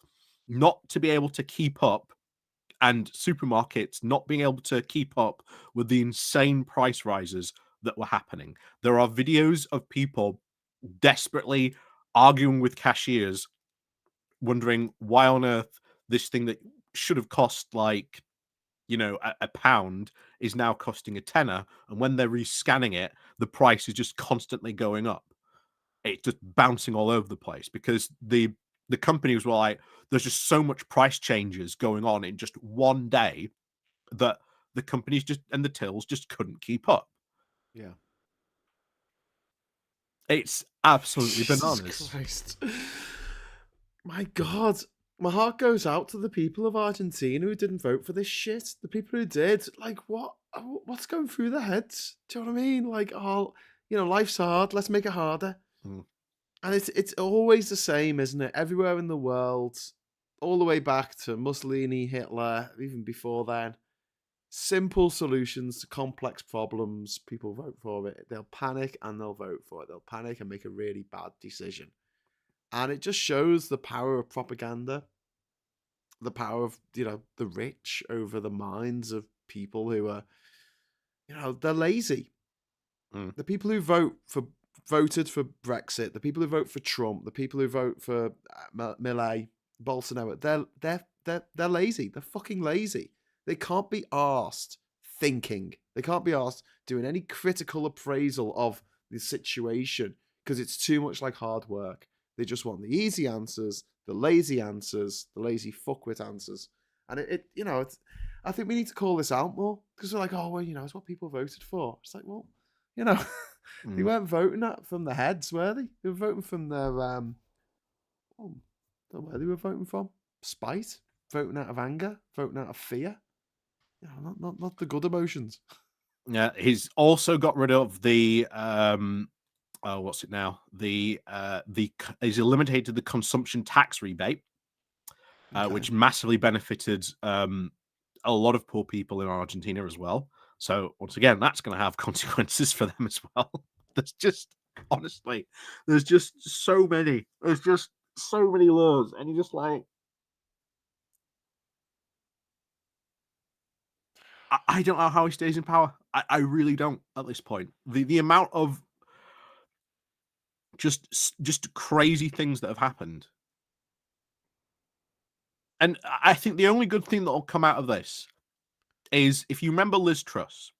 not to be able to keep up and supermarkets not being able to keep up with the insane price rises that were happening. There are videos of people desperately arguing with cashiers, wondering why on earth this thing that should have cost like, you know, a pound is now costing a tenner. And when they're rescanning it, the price is just constantly going up. It's just bouncing all over the place because the companies were like, there's just so much price changes going on in just one day that the companies just and the tills just couldn't keep up. Yeah. It's absolutely Jesus bananas. Christ. My God. My heart goes out to the people of Argentina who didn't vote for this shit. The people who did. Like, what's going through their heads? Do you know what I mean? Like, oh, you know, life's hard. Let's make it harder. Mm. And it's always the same, isn't it? Everywhere in the world, all the way back to Mussolini, Hitler, even before then. Simple solutions to complex problems. People vote for it. They'll panic and they'll vote for it. They'll panic and make a really bad decision. And it just shows the power of propaganda, the power of, you know, the rich over the minds of people who are, you know, they're lazy. Mm. The people who voted for Brexit, the people who vote for Trump, the people who vote for Melei, Bolsonaro, they're lazy. They're fucking lazy. They can't be asked thinking. They can't be asked doing any critical appraisal of the situation because it's too much like hard work. They just want the easy answers, the lazy fuckwit answers. And it you know, I think we need to call this out more because we're like, oh, well, you know, it's what people voted for. It's like, well, you know, they weren't voting from the heads, were they? They were voting from their, I don't know where they were voting from. Spite, voting out of anger, voting out of fear. You know, not the good emotions. Yeah, he's also got rid of the what's it now? He's eliminated the consumption tax rebate, which massively benefited a lot of poor people in Argentina as well. So once again, that's going to have consequences for them as well. There's just honestly, there's just so many. There's just so many laws, and you're just like, I don't know how he stays in power. I really don't at this point. The amount of just crazy things that have happened. And I think the only good thing that will come out of this is if you remember Liz Truss.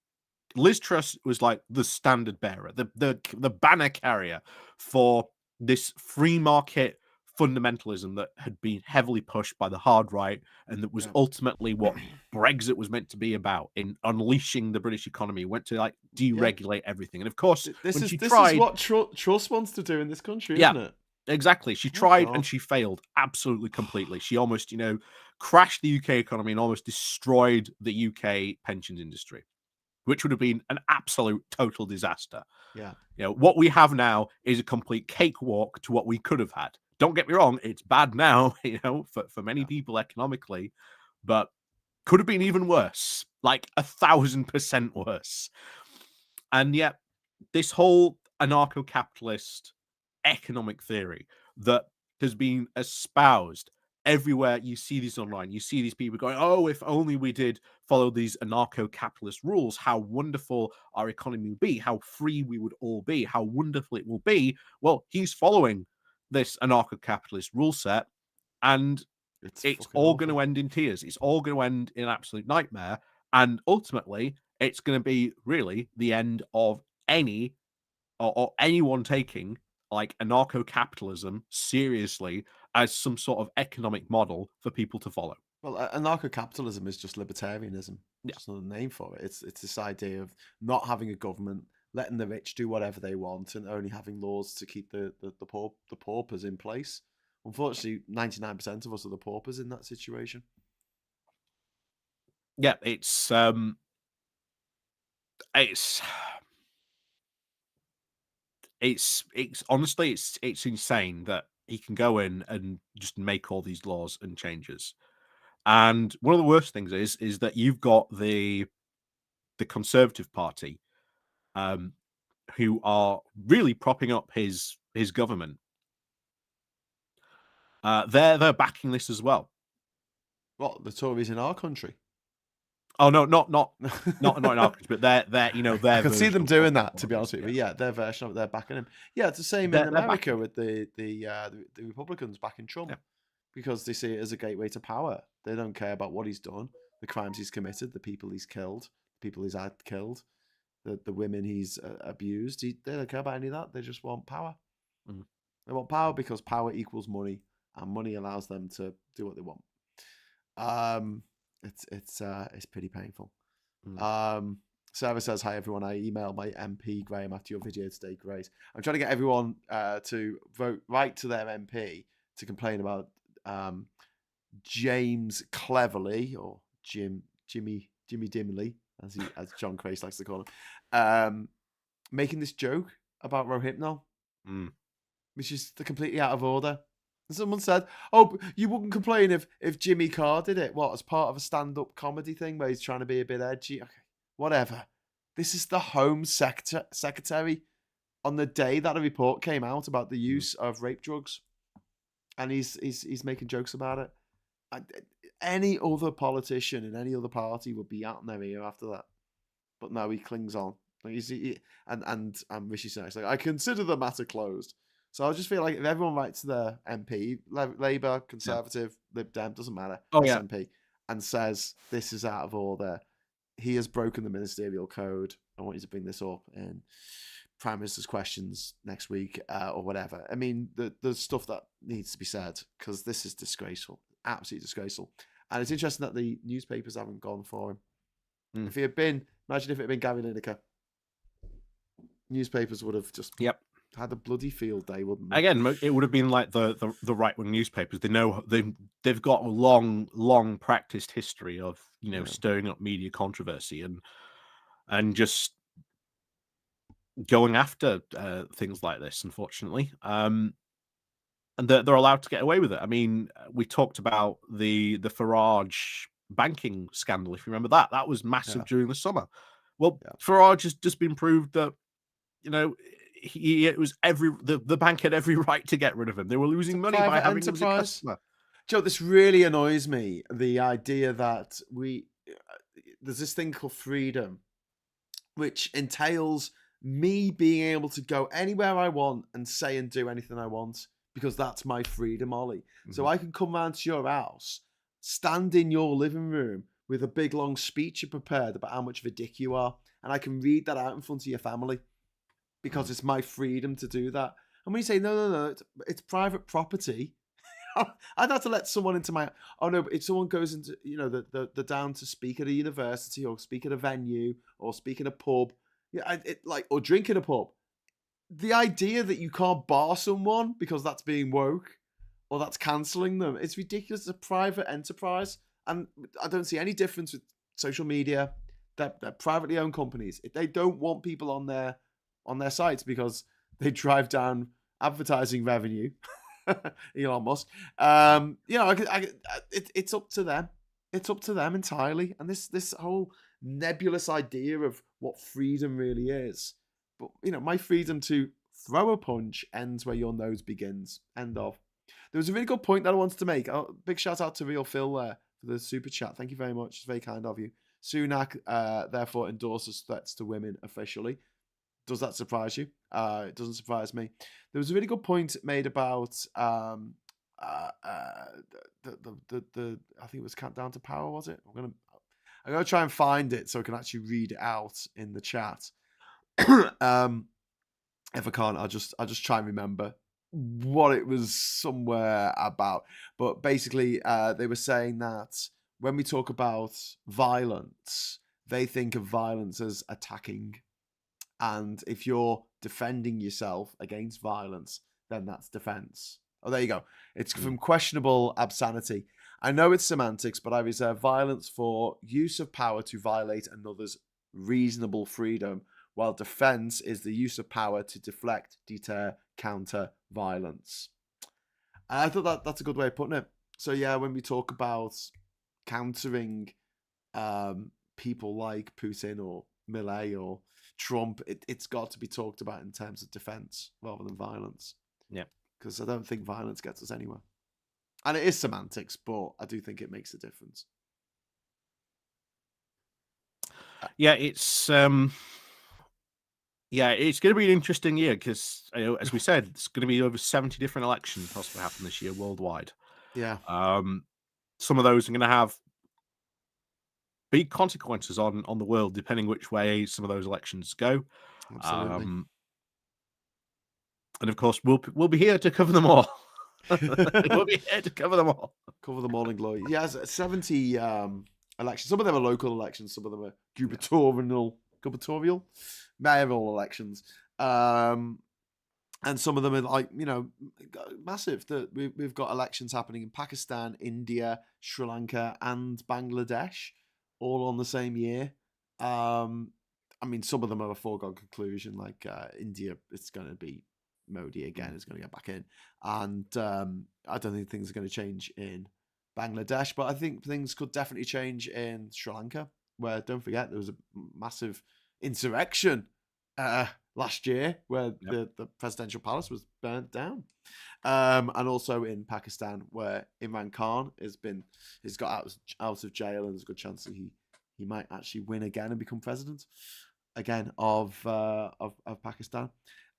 Liz Truss was like the standard bearer, the banner carrier for this free market fundamentalism that had been heavily pushed by the hard right, and that was ultimately what Brexit was meant to be about in unleashing the British economy. Went to like deregulate everything, and of course, this when is she this tried, is what Truss wants to do in this country, yeah, isn't it? exactly. She tried and she failed absolutely completely. She almost, you know, crashed the UK economy and almost destroyed the UK pensions industry, which would have been an absolute total disaster. Yeah. You know, what we have now is a complete cakewalk to what we could have had. Don't get me wrong, it's bad now, you know, for many people economically, but could have been even worse, like 1,000% worse. And yet, this whole anarcho-capitalist economic theory that has been espoused everywhere you see this online, you see these people going, oh, if only we did follow these anarcho-capitalist rules, how wonderful our economy would be, how free we would all be, how wonderful it will be. Well, he's following this anarcho-capitalist rule set, and it's all going to end in tears. It's all going to end in an absolute nightmare. And ultimately, it's going to be really the end of any or anyone taking like anarcho-capitalism seriously as some sort of economic model for people to follow. Well, anarcho-capitalism is just libertarianism. Yeah. Just another name for it. It's this idea of not having a government, letting the rich do whatever they want, and only having laws to keep the paupers in place. Unfortunately, 99% of us are the paupers in that situation. Yeah, it's honestly it's insane that he can go in and just make all these laws and changes. And one of the worst things is that you've got the Conservative Party, um, who are really propping up his government. They're backing this as well. What, the Tories in our country? Oh no, not in our country, but they're I their could see version them of doing what that, to it be is. honest with you. Yeah, But yeah, their version of it, they're backing him. Yeah, it's the same in they're America backing. with the Republicans backing Yeah. Trump because they see it as a gateway to power. They don't care about what he's done, the crimes he's committed, the people he's killed, the people he's had killed, the women he's abused. They don't care about any of that. They just want power. Mhm. They want power because power equals money, and money allows them to do what they want. Um, it's pretty painful. Mm. Sarah says, "Hi everyone. I emailed my MP Graham after your video today. Great. I'm trying to get everyone to write to their MP to complain about James Cleverly or Jimmy Dimley, as John Crace likes to call him, making this joke about Rohypnol, Mm. which is completely out of order." And someone said, "Oh, you wouldn't complain if Jimmy Carr did it? What, as part of a stand-up comedy thing where he's trying to be a bit edgy?" Okay, whatever. This is the Home Secretary on the day that a report came out about the Mm. use of rape drugs, and he's making jokes about it. Any other politician in any other party would be out in their ear after that, but no, he clings on. Like and Rishi Sunak's like, "I consider the matter closed." So I just feel like if everyone writes to their MP, Labour, Yeah. Conservative, Lib Dem, doesn't matter, Oh yeah. SNP, and says this is out of order, he has broken the ministerial code. I want you to bring this up in Prime Minister's questions next week or whatever. I mean, there's stuff that needs to be said because this is disgraceful, absolutely disgraceful. And it's interesting that the newspapers haven't gone for him. Mm. If he had been, imagine if it had been Gary Lineker, newspapers would have just Yep. had a bloody field day, wouldn't they? Again, it would have been like the right wing newspapers. They know they've got a long practiced history of Yeah. stirring up media controversy and just going after things like this. Unfortunately, and they're allowed to get away with it. I mean, we talked about the Farage banking scandal. If you remember that was massive Yeah. during the summer. Well, Yeah. Farage has just been proved that it was the bank had every right to get rid of him. They were losing money by Private having him as a enterprise. customer. Joe, this really annoys me. The idea that there's this thing called freedom, which entails me being able to go anywhere I want and say and do anything I want because that's my freedom, Ollie. So Mhm. I can come round to your house, stand in your living room with a big long speech you prepared about how much of a dick you are, and I can read that out in front of your family because it's my freedom to do that. And when you say no, it's private property. I'd have to let someone into my. Oh no, but if someone goes into the down to speak at a university or speak at a venue or speak in a pub, yeah, or drink in a pub. The idea that you can't bar someone because that's being woke or that's cancelling them, it's ridiculous. It's a private enterprise, and I don't see any difference with social media. They're privately owned companies. If they don't want people on their sites because they drive down advertising revenue. Elon Musk. It's up to them. It's up to them entirely. And this whole nebulous idea of what freedom really is. But my freedom to throw a punch ends where your nose begins. End of. There was a really good point that I wanted to make. Big shout out to Real Phil there for the super chat. Thank you very much. It's very kind of you. Sunak therefore endorses threats to women officially. Does that surprise you? It doesn't surprise me. There was a really good point made about the I think it was Countdown to Power, was it? I'm gonna try and find it so I can actually read it out in the chat. If I can't, I'll just try and remember what it was somewhere about. But basically, they were saying that when we talk about violence, they think of violence as attacking. And if you're defending yourself against violence, then that's defense. Oh, there you go. It's from questionable obscenity. I know it's semantics, but I reserve violence for use of power to violate another's reasonable freedom, while defense is the use of power to deflect, deter, counter violence. I thought that's a good way of putting it. So yeah, when we talk about countering people like Putin or Melei or Trump, it's got to be talked about in terms of defense rather than violence. Yeah. Because I don't think violence gets us anywhere. And it is semantics, but I do think it makes a difference. Yeah, it's it's going to be an interesting year because, as we said, it's going to be over 70 different elections possibly happen this year worldwide. Yeah. Some of those are going to have big consequences on the world, depending which way some of those elections go. Absolutely. And of course, we'll be here to cover them all. We'll be here to cover them all. Cover them all in glory. Yeah, 70 elections. Some of them are local elections. Some of them are gubernatorial, mayoral elections. And some of them are like, massive. We've got elections happening in Pakistan, India, Sri Lanka, and Bangladesh, all on the same year. I mean, some of them are a foregone conclusion. Like India, it's going to be Modi again. Is going to get back in, and I don't think things are going to change in Bangladesh, but I think things could definitely change in Sri Lanka, where don't forget there was a massive insurrection last year where the presidential palace was burnt down. And also in Pakistan, where Imran Khan he's got out of jail, and there's a good chance that he might actually win again and become president again of Pakistan.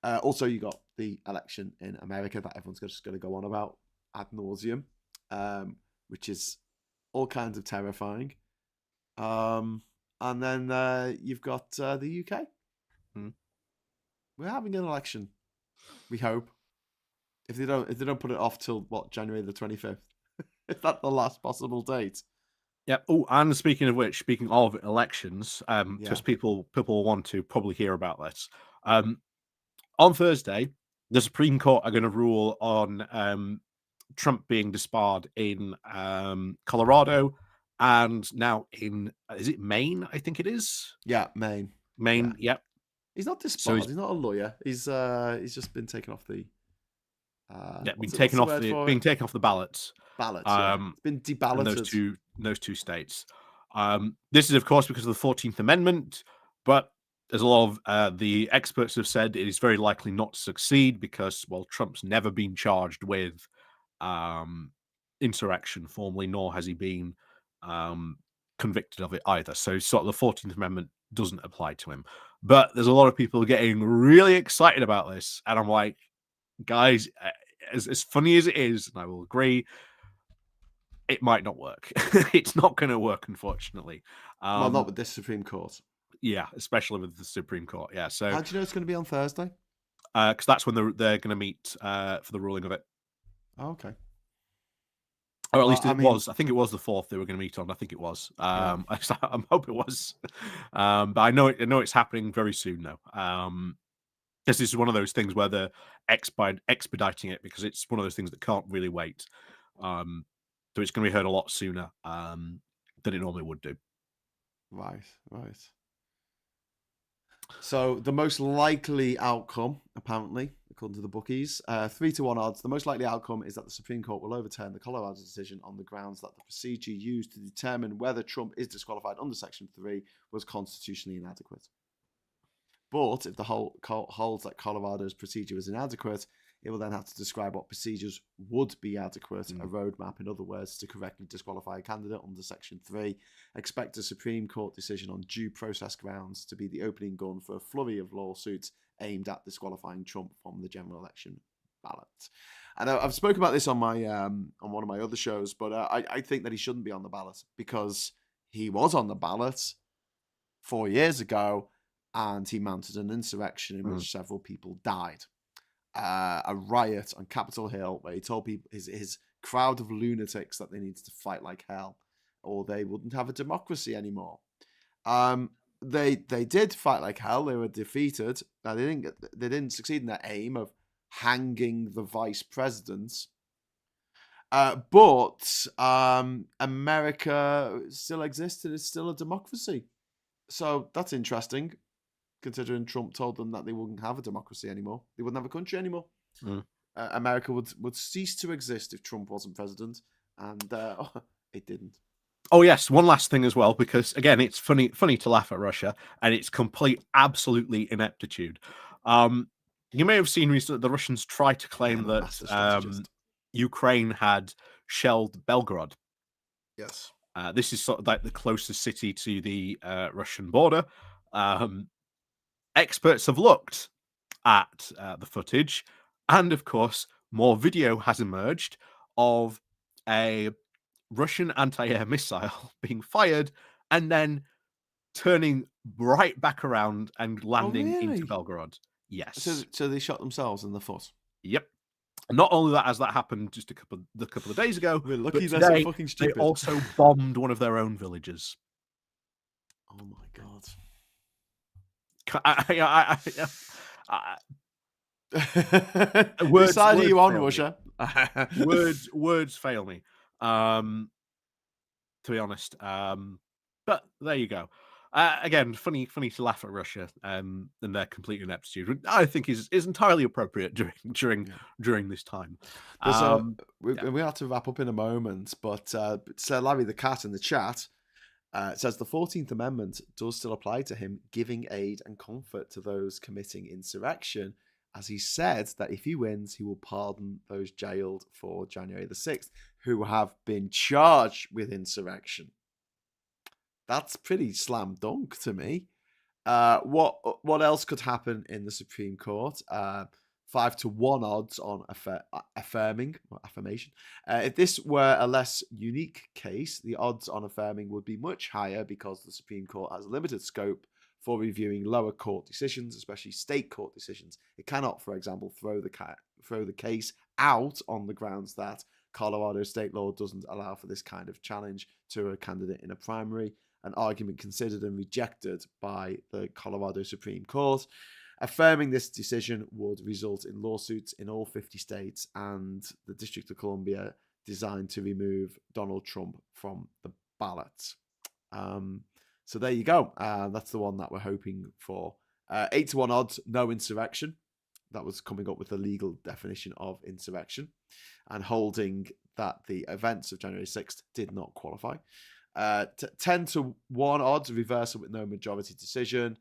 Also, you got the election in America that everyone's just going to go on about ad nauseum, which is all kinds of terrifying. And then you've got the UK. We're having an election. We hope. If they don't put it off till January the 25th. Is that the last possible date? Yeah. Oh, and speaking of elections, because people want to probably hear about this. On Thursday, the Supreme Court are going to rule on Trump being disbarred in Colorado and now in is it Maine? I think it is. Yeah, Maine. Maine. Yeah. Yep. He's not disbarred. He's not a lawyer. He's just been taken off the. Being taken off the ballots. Ballots. It's been deballoted. In those two states. This is, of course, because of the 14th Amendment, but there's a lot of the experts have said it is very likely not to succeed because, well, Trump's never been charged with insurrection formally, nor has he been convicted of it either. So, sort of the 14th Amendment doesn't apply to him. But there's a lot of people getting really excited about this, and I'm like, guys, as funny as it is, and I will agree, it might not work. It's not going to work, unfortunately. Well, not with this Supreme Court. Yeah, especially with the Supreme Court. Yeah. So how do you know it's going to be on Thursday? Because that's when they're going to meet for the ruling of it. Oh, okay. Or at least it was. I think it was the 4th they were going to meet on. I think it was. I hope it was. But I know it's happening very soon now. This is one of those things where they're expediting it because it's one of those things that can't really wait. So it's going to be heard a lot sooner than it normally would do. Right. So the most likely outcome, apparently, according to the bookies, 3-1 odds, the most likely outcome is that the Supreme Court will overturn the Colorado decision on the grounds that the procedure used to determine whether Trump is disqualified under Section 3 was constitutionally inadequate. But if the court holds that Colorado's procedure was inadequate, it will then have to describe what procedures would be adequate, a roadmap, in other words, to correctly disqualify a candidate under Section 3. Expect a Supreme Court decision on due process grounds to be the opening gun for a flurry of lawsuits aimed at disqualifying Trump from the general election ballot. And I've spoken about this on my on one of my other shows, but I think that he shouldn't be on the ballot because he was on the ballot 4 years ago and he mounted an insurrection in which several people died. A riot on Capitol Hill where he told people his crowd of lunatics that they needed to fight like hell or they wouldn't have a democracy anymore. They did fight like hell. They were defeated. Now they didn't succeed in their aim of hanging the vice president. But America still exists and is still a democracy. So that's interesting. Considering Trump told them that they wouldn't have a democracy anymore. They wouldn't have a country anymore. America would cease to exist if Trump wasn't president, and it didn't. Oh yes, one last thing as well, because again, it's funny to laugh at Russia and its absolutely ineptitude. You may have seen recently the Russians tried to claim I'm a master that strategist. Ukraine had shelled Belgorod. Yes. This is sort of like the closest city to the Russian border. Experts have looked at the footage, and of course, more video has emerged of a Russian anti-air missile being fired and then turning right back around and landing into really? Belgorod. Yes. So they shot themselves in the foot. Yep. Not only that, as that happened just a couple of days ago, We're but lucky they're so today fucking they stupid. also bombed one of their own villages. Oh my god. Whose side are you on, Russia? words fail me. To be honest. But there you go. Again, funny to laugh at Russia and their complete ineptitude. I think is entirely appropriate during this time. We have to wrap up in a moment, but Sir Larry the Cat in the chat says the 14th Amendment does still apply to him, giving aid and comfort to those committing insurrection, as he said that if he wins, he will pardon those jailed for January the 6th who have been charged with insurrection. That's pretty slam dunk to me. What else could happen in the Supreme Court? 5-1 odds on affirmation. If this were a less unique case, the odds on affirming would be much higher because the Supreme Court has limited scope for reviewing lower court decisions, especially state court decisions. It cannot, for example, throw the case out on the grounds that Colorado state law doesn't allow for this kind of challenge to a candidate in a primary, an argument considered and rejected by the Colorado Supreme Court. Affirming this decision would result in lawsuits in all 50 states and the District of Columbia designed to remove Donald Trump from the ballot. So there you go. That's the one that we're hoping for. 8-1 odds, no insurrection. That was coming up with the legal definition of insurrection and holding that the events of January 6th did not qualify. 10-1 odds, reversal with no majority decision.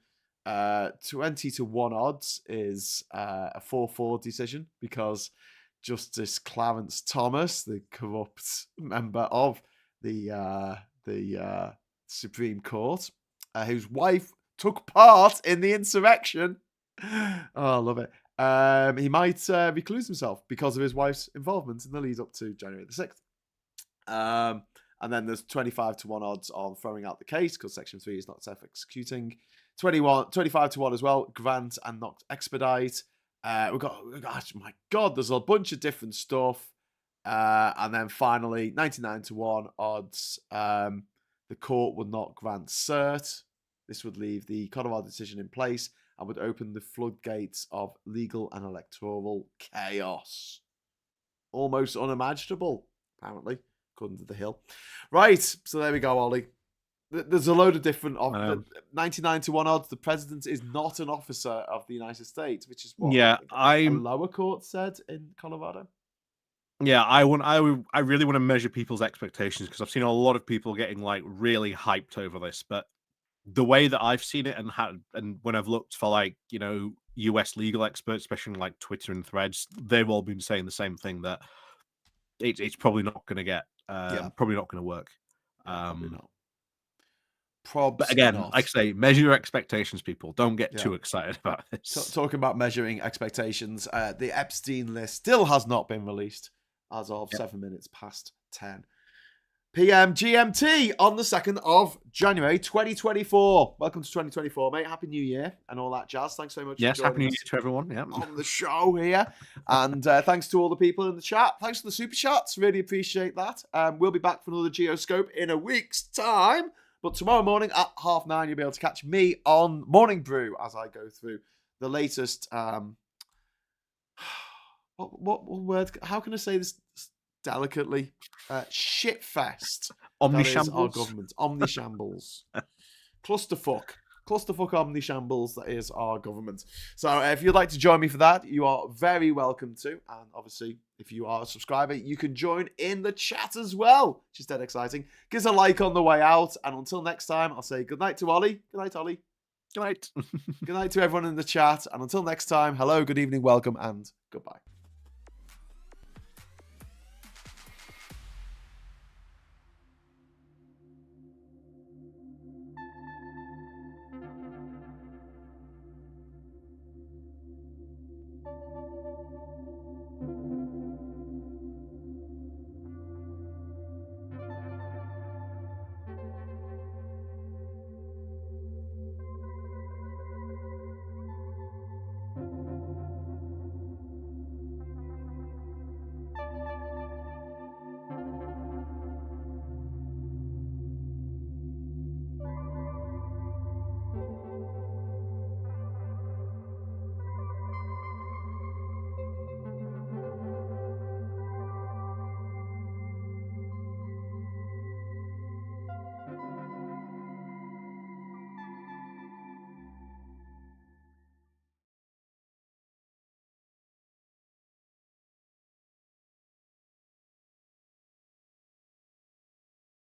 20-1 odds is a 4-4 decision because Justice Clarence Thomas, the corrupt member of the Supreme Court, whose wife took part in the insurrection. Oh, I love it. He might recluse himself because of his wife's involvement in the lead up to January the 6th. And then there's 25-1 odds on throwing out the case because Section 3 is not self-executing. 25-1 as well, grant and not expedite. We've got, my God, there's a bunch of different stuff. And then finally, 99-1 odds. The court would not grant cert. This would leave the Colorado decision in place and would open the floodgates of legal and electoral chaos. Almost unimaginable, apparently, according to The Hill. Right, so there we go, Ollie. There's a load of different 99-1 odds. The president is not an officer of the United States, which is what a lower court said in Colorado. Yeah, I really want to measure people's expectations because I've seen a lot of people getting like really hyped over this. But the way that I've seen it and when I've looked for like US legal experts, especially on like Twitter and Threads, they've all been saying the same thing that it's probably not going to get probably not going to work. Probably not. But again, like I say, measure your expectations, people. Don't get too excited about this. Talking about measuring expectations, the Epstein list still has not been released as of 7 minutes past 10 p.m. GMT on the 2nd of January 2024. Welcome to 2024, mate. Happy New Year and all that jazz. Thanks very much. Yes, Happy New Year to everyone. Yeah, on the show here. And thanks to all the people in the chat. Thanks for the super chats. Really appreciate that. We'll be back for another GEOSCOPE in a week's time. But tomorrow morning at 9:30, you'll be able to catch me on Morning Brew as I go through the latest. What word? How can I say this delicately? Shitfest. Omnishambles. That is our government. Omnishambles. Clusterfuck. clusterfuck omni shambles that is our government. So if you'd like to join me for that, you are very welcome to. And obviously, if you are a subscriber, you can join in the chat as well, which is dead exciting. Give us a like on the way out. And until next time, I'll say good night to Ollie. Good night, Ollie. Good night. Good night to everyone in the chat. And until next time, hello, good evening, welcome, and goodbye.